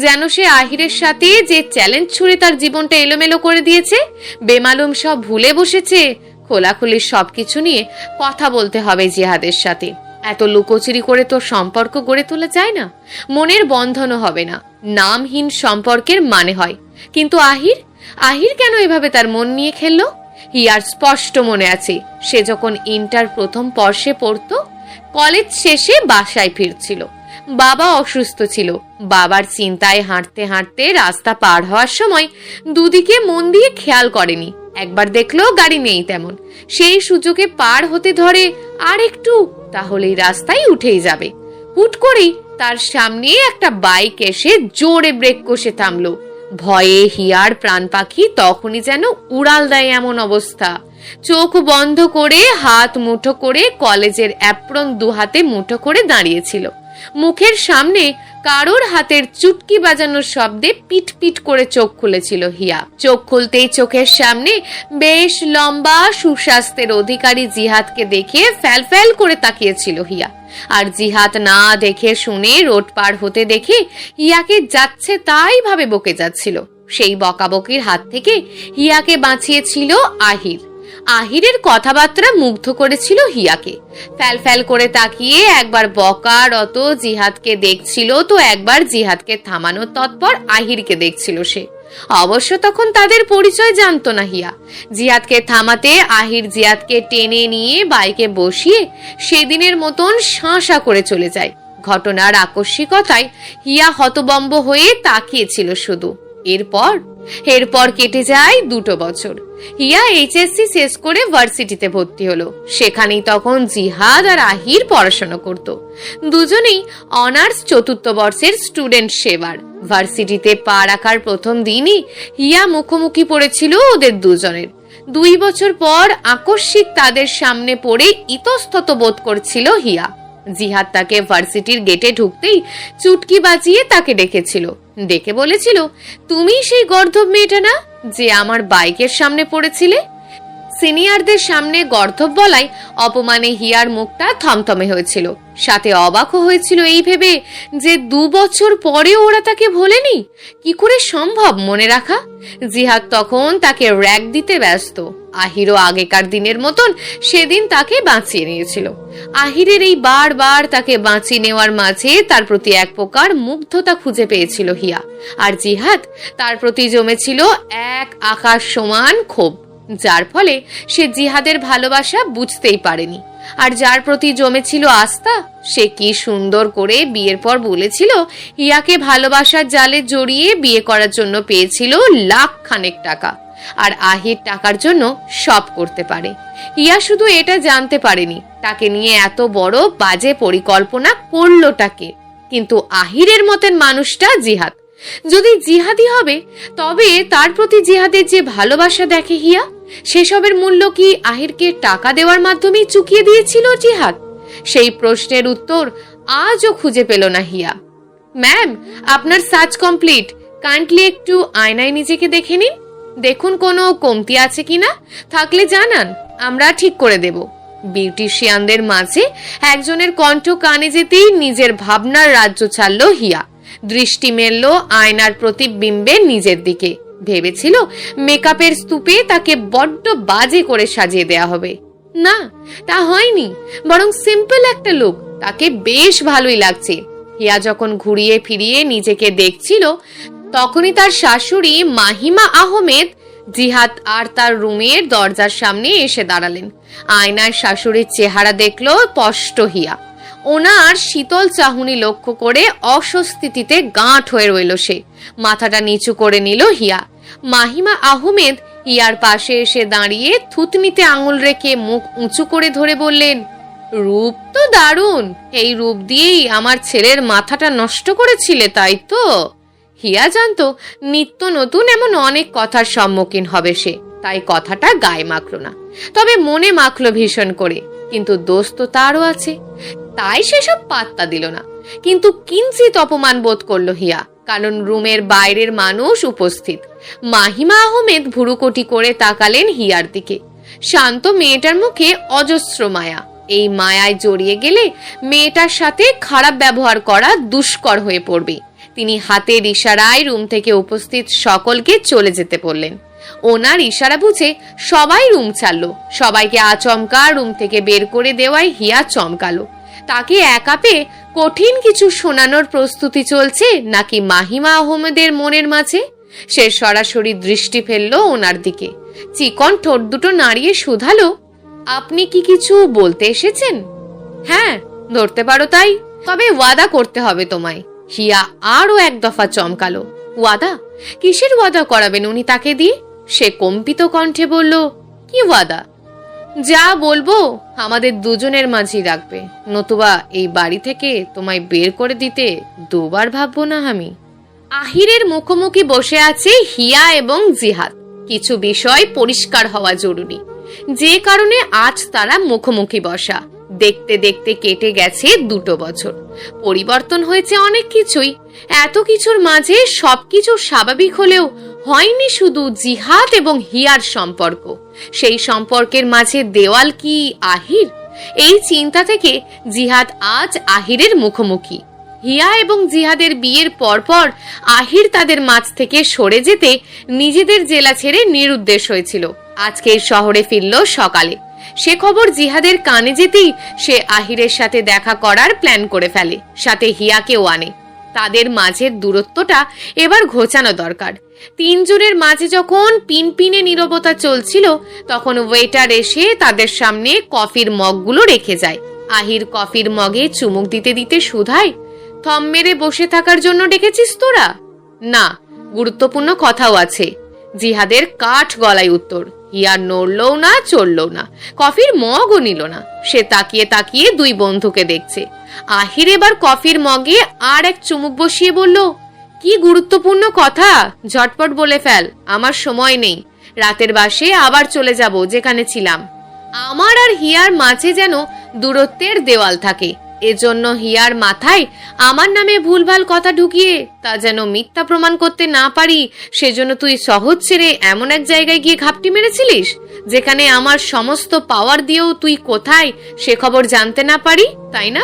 যেন সে আহিরের সাথে যে চ্যালেঞ্জ ছুড়ে তার জীবনটা এলোমেলো করে দিয়েছে, বেমালুম সব ভুলে বসেছে। খোলাখুলি সবকিছু নিয়ে কথা বলতে হবে জিহাদের সাথে। এত লুকোচুরি করে তো সম্পর্ক গড়ে তোলা যায় না, মনের বন্ধনও হবে না। নামহীন সম্পর্কের মানে হয়। কিন্তু আহির কেন এভাবে তার মন নিয়ে খেললো? হিয়ার স্পষ্ট মনে আছে, সে যখন ইন্টার প্রথম বর্ষে পড়তো, কলেজ শেষে বাসায় ফিরছিল। বাবা অসুস্থ ছিল। বাবার চিন্তায় হাঁটতে হাঁটতে রাস্তা পার হওয়ার সময় দুদিকে মন দিয়ে খেয়াল করেনি। একবার দেখলো গাড়ি নেই তেমন, সেই সুযোগে পার হতে ধরে আর একটু, তাহলেই রাস্তায় উঠেই যাবে। হুট করেই তার সামনে একটা বাইক এসে জোরে ব্রেক কষে থামলো। ভয়ে হিয়ার প্রাণ পাখি তখনই যেন উড়াল দেয় এমন অবস্থা। চোখ বন্ধ করে হাত মুঠো করে কলেজের অ্যাপ্রন দু হাতে মুঠো করে দাঁড়িয়েছিল। মুখের সামনে কারোর হাতের চুটকি বাজানোর শব্দে পিট পিট করে চোখ খুলেছিল হিয়া। চোখ খুলতেই চোখের সামনে বেশ লম্বা সুস্বাস্থ্যের অধিকারী জিহাদকে দেখে ফ্যাল ফ্যাল করে তাকিয়েছিল হিয়া। আর জিহাদ না দেখে শুনে রোড পার হতে দেখে হিয়াকে যাচ্ছে তাই ভাবে বকে যাচ্ছিল। সেই বকাবকির হাত থেকে হিয়াকে বাঁচিয়েছিল আহির। আহিরের কথাবার্তা মুগ্ধ করেছিল হিয়াকে। ফ্যাল ফ্যাল করে তাকিয়ে একবার বকারত জিহাদকে দেখছিল, তো একবার জিহাদকে থামানোর তৎপর আহিরকে দেখছিল সে। অবশ্য তখন তাদের পরিচয় জানতো না হিয়া। জিহাদকে থামাতে আহির জিহাদকে টেনে নিয়ে বাইকে বসিয়ে সেদিনের মতন শাঁসা করে চলে যায়। ঘটনার আকস্মিকতায় হিয়া হতবম্ব হয়ে তাকিয়েছিল শুধু। এরপর কেটে যায় 2 বছর। হিয়া এইচএসসি শেষ করে ভার্সিটিতে ভর্তি হলো। সেখানেই তখন জিহাদ আর আহির পড়াশোনা করত। দুজনেই অনার্স 4th বর্ষের স্টুডেন্ট সেবার। ভার্সিটিতে পা রাখার প্রথম দিনই হিয়া মুখোমুখি পড়েছিল ওদের দুজনের। 2 বছর পর আকস্মিক তাদের সামনে পড়ে ইতস্তত বোধ করছিল হিয়া। জিহাদ তাকে ভার্সিটির গেটে ঢুকতেই চুটকি বাজিয়ে তাকে ডেকে বলেছিল, তুমি সেই গর্ধব মেয়েটা না যে আমার বাইকের সামনে পড়েছিলে? সিনিয়রদের সামনে গর্ধব বলায় অপমানে হিয়ার মুখটা থমথমে হয়েছিল। সাথে অবাকও হয়েছিল এই ভেবে যে 2 বছর পরে ওরা তাকে ভোলেনি। কি করে সম্ভব মনে রাখা? জিহাদ তখন তাকে র‍্যাক দিতে ব্যস্ত। আহিরও আগেকার দিনের মতন সেদিন তাকে বাঁচিয়ে নিয়েছিল। আহিরের এই বারবার তাকে বাঁচিয়ে নেওয়ার মাঝে তার প্রতি এক প্রকার মুগ্ধতা খুঁজে পেয়েছিল হিয়া। আর জিহাদ তার প্রতি জমেছিল এক আকাশ সমান ক্ষোভ, যার ফলে সে জিহাদের ভালোবাসা বুঝতেই পারেনি। আর যার প্রতি জমেছিল আস্থা, সে কি সুন্দর করে বিয়ের পর বলেছিল হিয়াকে ভালোবাসার জালে জড়িয়ে বিয়ে করার জন্য পেয়েছিল লাখখানেক টাকা। আর আহির টাকার জন্য সব করতে পারে। হিয়া শুধু এটা জানতে পারেনি তাকে নিয়ে এত বড় বাজে পরিকল্পনা করলোটাকে। কিন্তু আহিরের মতের মানুষটা জিহাদ। যদি জিহাদি হবে তবে তার প্রতি জিহাদের যে ভালোবাসা দেখে হিয়া, সেসবের মূল্য কি আহিরকে টাকা দেওয়ার মাধ্যমেই চুকিয়ে দিয়েছিল জিহাদ? সেই প্রশ্নের উত্তর আজও খুঁজে পেল না হিয়া। ম্যাম, আপনার সার্চ কমপ্লিট। কাইন্ডলি একটু আয়নায় নিজেকে দেখে নিন, দেখুন কোনো কমতি আছে কিনা। থাকলে জানান, আমরা ঠিক করে দেব। বিউটিশিয়ানদের মাঝে একজনের কণ্ঠ কানে যেতেই নিজের ভাবনার রাজ্য ছাড়ল হিয়া। দৃষ্টি মেলল আয়নার প্রতিবিম্বে নিজের দিকে। ভেবেছিল মেকআপের স্তূপে তাকে বড্ড বাজে করে সাজিয়ে দেয়া হবে। না, তা হয়নি। বরং সিম্পল একটা লুক, তাকে বেশ ভালোই লাগছে। হিয়া যখন ঘুরিয়ে ফিরিয়ে নিজেকে দেখছিল, তখনই তার শাশুড়ি মাহিমা আহমেদ জিহাদ আর তার রুমের দরজার সামনে এসে দাঁড়ালেন। আয়নায় শাশুড়ির চেহারা দেখলো স্পষ্ট হিয়া। ওনার শীতল চাহনি লক্ষ্য করে অস্বস্তিতে গাঁট হয়ে রইল সে। মাথাটা নিচু করে নিল হিয়া। মাহিমা আহমেদ হিয়ার পাশে এসে দাঁড়িয়ে থুতনিতে আঙুল রেখে মুখ উঁচু করে ধরে বললেন, রূপ তো দারুণ। এই রূপ দিয়েই আমার ছেলের মাথাটা নষ্ট করেছিলে, তাই তো? হিয়া জানতো নিত্য নতুন এমন অনেক কথার সম্মুখীন হবে সে, তাই কথাটা গায়ে মাখল না। তবে মনে মাখল ভীষণ করে। কিন্তু দোষ তো তারও আছে, তাই সেসব পাত্তা দিল না। কিন্তু কিঞ্চিত অপমান বোধ করলো হিয়া, কারণ রুমের বাইরের মানুষ উপস্থিত। মাহিমা আহমেদ ভুরুকটি করে তাকালেন হিয়ার দিকে। শান্ত মেয়েটার মুখে অজস্র মায়া। এই মায়ায় জড়িয়ে গেলে মেয়েটার সাথে খারাপ ব্যবহার করা দুষ্কর হয়ে পড়বে। তিনি হাতের ইশারায় রুম থেকে উপস্থিত সকলকে চলে যেতে বললেন। ওনার ইশারা বুঝে সবাই রুম ছাড়লো। সবাইকে আচমকা রুম থেকে বের করে দেওয়ায় হিয়া চমকালো। তাকে একা পেয়ে কঠিন কিছু শোনানোর প্রস্তুতি চলছে নাকি মাহিমা আহমেদের মনের মাঝে? সে সরাসরি দৃষ্টি ফেললো ওনার দিকে। চিকন ঠোঁট দুটো নাড়িয়ে শুধালো, আপনি কি কিছু বলতে এসেছেন? হ্যাঁ, ধরতে পারো তাই। তবে ওয়াদা করতে হবে তোমায়। হিয়া আরো এক দফা চমকালো। ওয়াদা? কিসের ওয়াদা করাবেন উনি তাকে দিয়ে? সে কম্পিত কণ্ঠে বলল, কি ওয়াদা? যা বলবো আমাদের দুজনের মাঝেই রাখবে, নতুবা এই বাড়ি থেকে তোমায় বের করে দিতে 2 বার ভাববো না আমি। আহিরের মুখোমুখি বসে আছে হিয়া এবং জিহাদ। কিছু বিষয় পরিষ্কার হওয়া জরুরি, যে কারণে আজ তারা মুখোমুখি বসা। দেখতে দেখতে কেটে গেছে 2 বছর। পরিবর্তন হয়েছে অনেক কিছুই। এত কিছুর মাঝে সবকিছু স্বাভাবিক হলেও হয়নি শুধু জিহাদ এবং হিয়ার সম্পর্ক। সেই সম্পর্কের মাঝে দেওয়াল কি আহির? এই চিন্তা থেকে জিহাদ আজ আহিরের মুখোমুখি। হিয়া এবং জিহাদের বিয়ের পরপর আহির তাদের মাঝ থেকে সরে যেতে নিজেদের জেলা ছেড়ে নিরুদ্দেশ হয়েছিল। আজকে শহরে ফিরল সকালে। সে খবর জিহাদের কানে যেতেই সে আহিরের সাথে দেখা করার প্ল্যান করে ফেলে, সাথে হিয়াকেও আনে। তাদের মাঝের দূরত্বটা এবার ঘোচানো দরকার। তিনজনের মাঝে যখন পিনপিনে নীরবতা চলছিল, তখন ওয়েটার এসে তাদের সামনে কফির মগগুলো রেখে যায়। আহির কফির মগে চুমুক দিতে দিতে শুধায়, থম মেরে বসে থাকার জন্য ডেকেছিস তোরা? না, গুরুত্বপূর্ণ কথাও আছে। জিহাদের কাঠ গলায় উত্তর। হিয়া নড়লও না, চড়লও না, কফির মগও নিল না। সে তাকিয়ে তাকিয়ে দুই বন্ধুকে দেখছে। আহির এবার কফির মগে আর এক চুমুক বসিয়ে বলল, কি গুরুত্বপূর্ণ কথা, ঝটপট বলে ফেল, আমার সময় নেই। রাতের বাসে আবার চলে যাব যেখানে ছিলাম। আমার আর হিয়ার মাঝে যেন দূরত্বের দেওয়াল থাকে। এজন্য হিয়ার মাথায় আমার নামে ভুলভাল কথা ঢুকিয়ে তা যেন মিথ্যা প্রমাণ করতে না পারি, সেজন্য তুই সহজ ছেড়ে এমন এক জায়গায় গিয়ে ঘাপটি মেরেছিলিস যেখানে আমার সমস্ত পাওয়ার দিয়েও তুই কোথায় সে খবর জানতে না পারি, তাই না?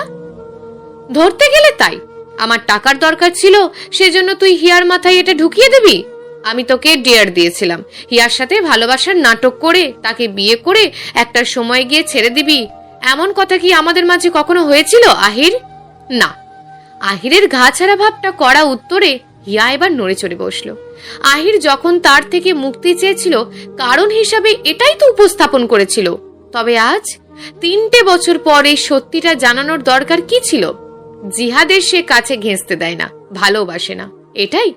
ধরতে গেলে তাই। আমার টাকার দরকার ছিল, সেজন্য তুই হিয়ার মাথায় এটা ঢুকিয়ে দিবি? আমি তোকে ডেয়ার দিয়েছিলাম হিয়ার সাথে ভালোবাসার নাটক করে তাকে বিয়ে করে একটা সময় গিয়ে ছেড়ে দিবি, এমন কথা কি আমাদের মাঝে কখনো হয়েছিল আহির? না। আহিরের ঘা ছাড়া ভাবটা করা উত্তরে হিয়া এবার নড়ে চড়ে বসলো। আহির যখন তার থেকে মুক্তি চেয়েছিল কারণ হিসাবে এটাই তো উপস্থাপন করেছিল। তবে আজ 3টে বছর পর এই সত্যিটা জানানোর দরকার কি ছিল? জিহাদের সে কাছে ঘেঁষতে দেয় না, ভালোবাসে না, এটাই।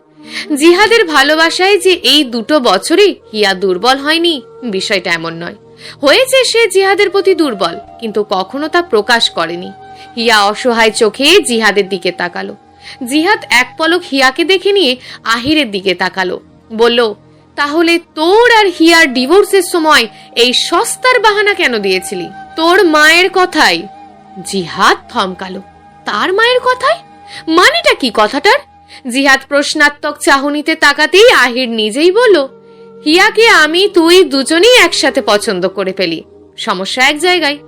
জিহাদের ভালোবাসায় যে এই 2 বছরে হিয়া দুর্বল হয়নি, বিষয়টা এমন নয়। হয়েছে সে জিহাদের প্রতি দুর্বল, কিন্তু কখনো তা প্রকাশ করেনি। হিয়া অসহায় চোখে জিহাদের দিকে তাকালো। জিহাদ এক পলক হিয়াকে দেখে নিয়ে আহিরের দিকে তাকালো, বলল, তাহলে তোর আর হিয়ার ডিভোর্সের সময় এই সস্তার বাহানা কেন দিয়েছিলি? তোর মায়ের কথাই। জিহাদ থমকালো। তার মায়ের কথায়? মানেটা কি কথাটার? জিহাদ প্রশ্নাত্মক চাহনিতে তাকাতেই আহির নিজেই বলল, হিয়াকে আমি তুই দুজনেই একসাথে পছন্দ করে ফেলি। সমস্যা এক জায়গায়,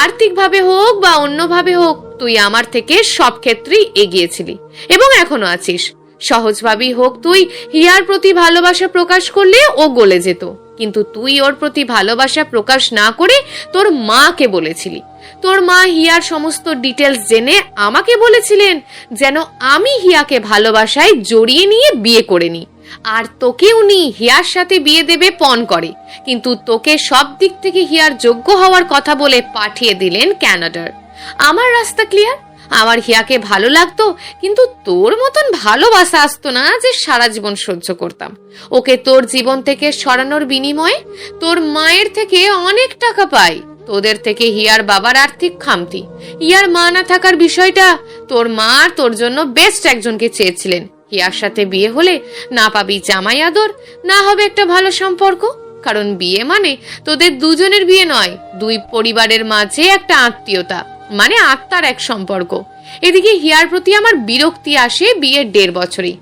আর্থিকভাবে হোক বা অন্যভাবে হোক তুই আমার থেকে সব ক্ষেত্রেই এগিয়েছিলি এবং এখনো আছিস। সহজভাবেই হোক তুই হিয়ার প্রতি ভালোবাসা প্রকাশ করলে ও গলে যেত, কিন্তু তুই ওর প্রতি ভালোবাসা প্রকাশ না করে তোর মাকে বলেছিলি। তোর মা হিয়ার সমস্ত ডিটেলস জেনে আমাকে বলেছিলেন যেন আমি হিয়াকে ভালোবাসায় জড়িয়ে নিয়ে বিয়ে করে নিই, আর তোকে উনি হিয়ার সাথে বিয়ে দেবে পণ করে, কিন্তু তোকে সব দিক থেকে হিয়ার যোগ্য হওয়ার কথা বলে পাঠিয়ে দিলেন ক্যানাডার। আমার রাস্তা ক্লিয়ার। আমার হিয়াকে ভালো লাগতো, কিন্তু তোর মতন ভালোবাসা আসতো না যে সারা জীবন সহ্য করতাম। ওকে তোর জীবন থেকে সরানোর বিনিময়ে তোর মায়ের থেকে অনেক টাকা পাই, তোদের থেকে হিয়ার বাবার আর্থিক খামতি। হিয়ার মা না থাকার বিষয়টা, তোর মা তোর জন্য বেস্ট একজনকে চেয়েছিলেন। হিয়ার সাথে বিয়ে হলে না পাবি জামাই আদর, না হবে একটা ভালো সম্পর্ক, কারণ বিয়ে মানে তোদের দুজনের বিয়ে নয়, 2 পরিবারের মাঝে একটা আত্মীয়তা, মানে আত্মার এক সম্পর্ক। এদিকে হিয়ার প্রতি আমার বিরক্তি আসে বিয়ের 1.5 বছরেই।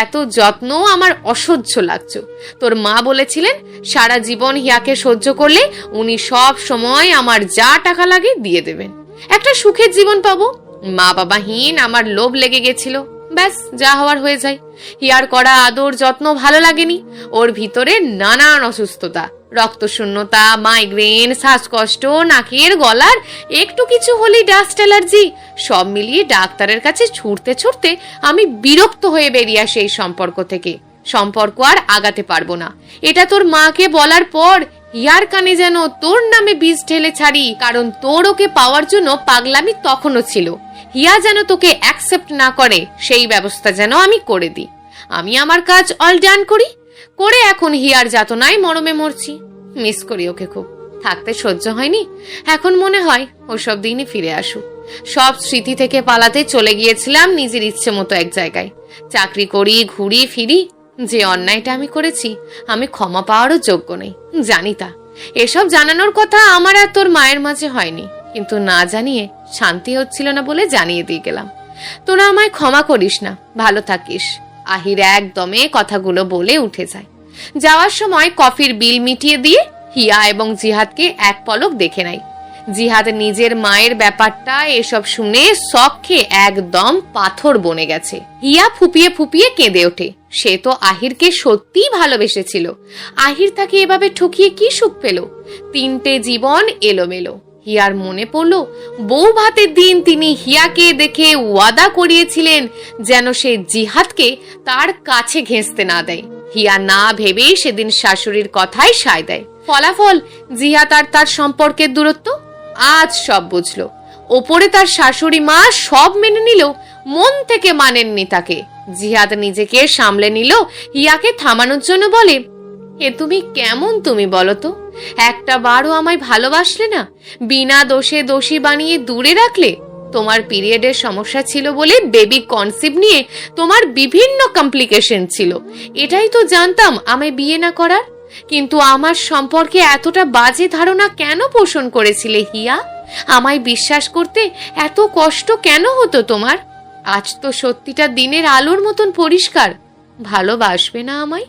এত যত্ন আমার অসহ্য লাগছে। তোর মা বলেছিলেন সারা জীবন হিয়াকে সহ্য করলে উনি সব সময় আমার যা টাকা লাগে দিয়ে দেবেন, একটা সুখের জীবন পাবো। মা বাবাহীন আমার লোভ লেগে গেছিল, ব্যাস যা হওয়ার হয়ে যায়। হিয়ার করা আদর যত্ন ভালো লাগেনি। ওর ভিতরে নানান অসুস্থতা, রক্তশূন্যতা, মাইগ্রেন, শ্বাসকষ্ট, নাকের গলার একটু কিছু হলেই ডাস্ট অ্যালার্জি, সব মিলিয়ে ডাক্তারের কাছে ছুটতে ছুটতে আমি বিরক্ত হয়ে বেরিয়ে আসি এই সম্পর্ক থেকে। সম্পর্ক আর আগাতে পারবো না, এটা তোর মাকে বলার পর হিয়ার কানে যেন তোর নামে বীজ ঢেলে ছাড়ি, কারণ তোর ওকে পাওয়ার জন্য পাগলামি তখনও ছিল। হিয়া যেন তোকে অ্যাকসেপ্ট না করে সেই ব্যবস্থা যেন আমি করে দিই। আমি আমার কাজ অল ডান করি, করে এখন হিয়ার যাতনায় মরমে মরছি। মিস করি ওকে খুব, থাকতে সহ্য হয়নি। এখন মনে হয় ওসব দিনই ফিরে আসুক। সব স্মৃতি থেকে পালাতে চলে গিয়েছিলাম নিজের ইচ্ছে মতো এক জায়গায়। চাকরি করি, ঘুরি ফিরি। যে অন্যায়টা আমি করেছি আমি ক্ষমা পাওয়ারও যোগ্য নেই, জানি তা। এসব জানানোর কথা আমার আর তোর মায়ের মাঝে হয়নি, কিন্তু না জানিয়ে শান্তি হচ্ছিল না বলে জানিয়ে দিয়ে গেলাম। তোরা আমায় ক্ষমা করিস না, ভালো থাকিস। আহির একদমে কথাগুলো বলে উঠে যায়। যাওয়ার সময় কফির বিল মিটিয়ে দিয়ে হিয়া এবং জিহাদকে এক পলক দেখে নেয়। জিহাদ নিজের মায়ের ব্যাপারটা এসব শুনে শখে একদম পাথর বনে গেছে। হিয়া ফুপিয়ে ফুপিয়ে কেঁদে ওঠে। সে তো আহিরকে সত্যিই ভালোবেসেছিল। আহির তাকে এভাবে ঠকিয়ে কি সুখ পেল? 3টে জীবন এলোমেলো। হিয়ার মনে পড়ল বউ ভাতের দিন তিনি হিয়াকে দেখে ওয়াদা করিয়েছিলেন যেন সে জিহাদকে তার কাছে ঘেঁষতে না দেয়। হিয়া না ভেবেই সেদিন শাশুড়ির কথায় সায় দেয়। ফলাফল জিহাদ আর তার সম্পর্কের দূরত্ব। আজ সব বুঝলো। ওপরে তার শাশুড়ি মা সব মেনে নিল, মন থেকে মানেননি তাকে। জিহাদ নিজেকে সামলে নিল, হিয়াকে থামানোর জন্য বলে, এ তুমি কেমন তুমি বলো তো? একটা বারও আমায় ভালোবাসলে না, বিনা দোষে দোষী বানিয়ে দূরে রাখলে। তোমার পিরিয়ডের সমস্যা ছিল বলে বেবি কনসিভ নিয়ে তোমার বিভিন্ন কমপ্লিকেশন ছিল। এটাই তো জানতাম আমায় বিয়ে না করার। কিন্তু আমার সম্পর্কে এতটা বাজে ধারণা কেন পোষণ করেছিলে হিয়া? আমায় বিশ্বাস করতে এত কষ্ট কেন হতো তোমার? আজ তো সত্যিটা দিনের আলোর মতন পরিষ্কার। ভালোবাসবে না আমায়?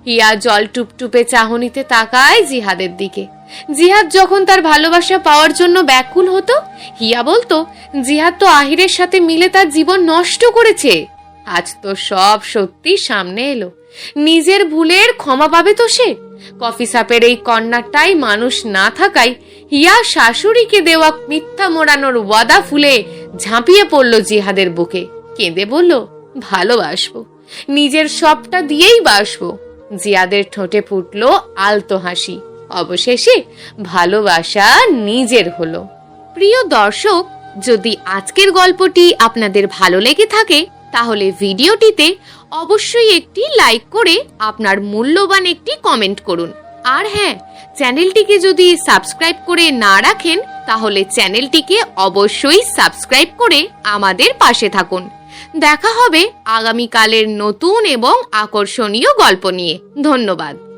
হিয়া জল টুপটুপে চাহনিতে তাকায় জিহাদের দিকে। জিহাদ যখন তার ভালোবাসা পাওয়ার জন্য ব্যাকুল হতো, হিয়া বলতো জিহাদ তো আহিরের সাথে মিলে তার জীবন নষ্ট করেছে। আজ তো সব সত্যি সামনে এলো। নিজের ভুলের ক্ষমা পাবে তো সে? কফি শপের এই কর্নারটাই মানুষ না থাকায় হিয়া শাশুড়িকে দেওয়া মিথ্যা মোড়ানোর ওয়াদা ফুলে ঝাঁপিয়ে পড়ল জিহাদের বুকে। কেঁদে বলল, ভালোবাসবো, নিজের সবটা দিয়েই বাসবো। জিয়াদের ঠোঁটে ফুটলো আলতো হাসি। অবশেষে ভালোবাসা নিজের হলো। প্রিয় দর্শক, যদি আজকের গল্পটি আপনাদের ভালো লেগে থাকে তাহলে ভিডিওটিতে অবশ্যই একটি লাইক করে আপনার মূল্যবান একটি কমেন্ট করুন। আর হ্যাঁ, চ্যানেলটিকে যদি সাবস্ক্রাইব করে না রাখেন তাহলে চ্যানেলটিকে অবশ্যই সাবস্ক্রাইব করে আমাদের পাশে থাকুন। দেখা হবে আগামীকালের নতুন এবং আকর্ষণীয় গল্প নিয়ে। ধন্যবাদ।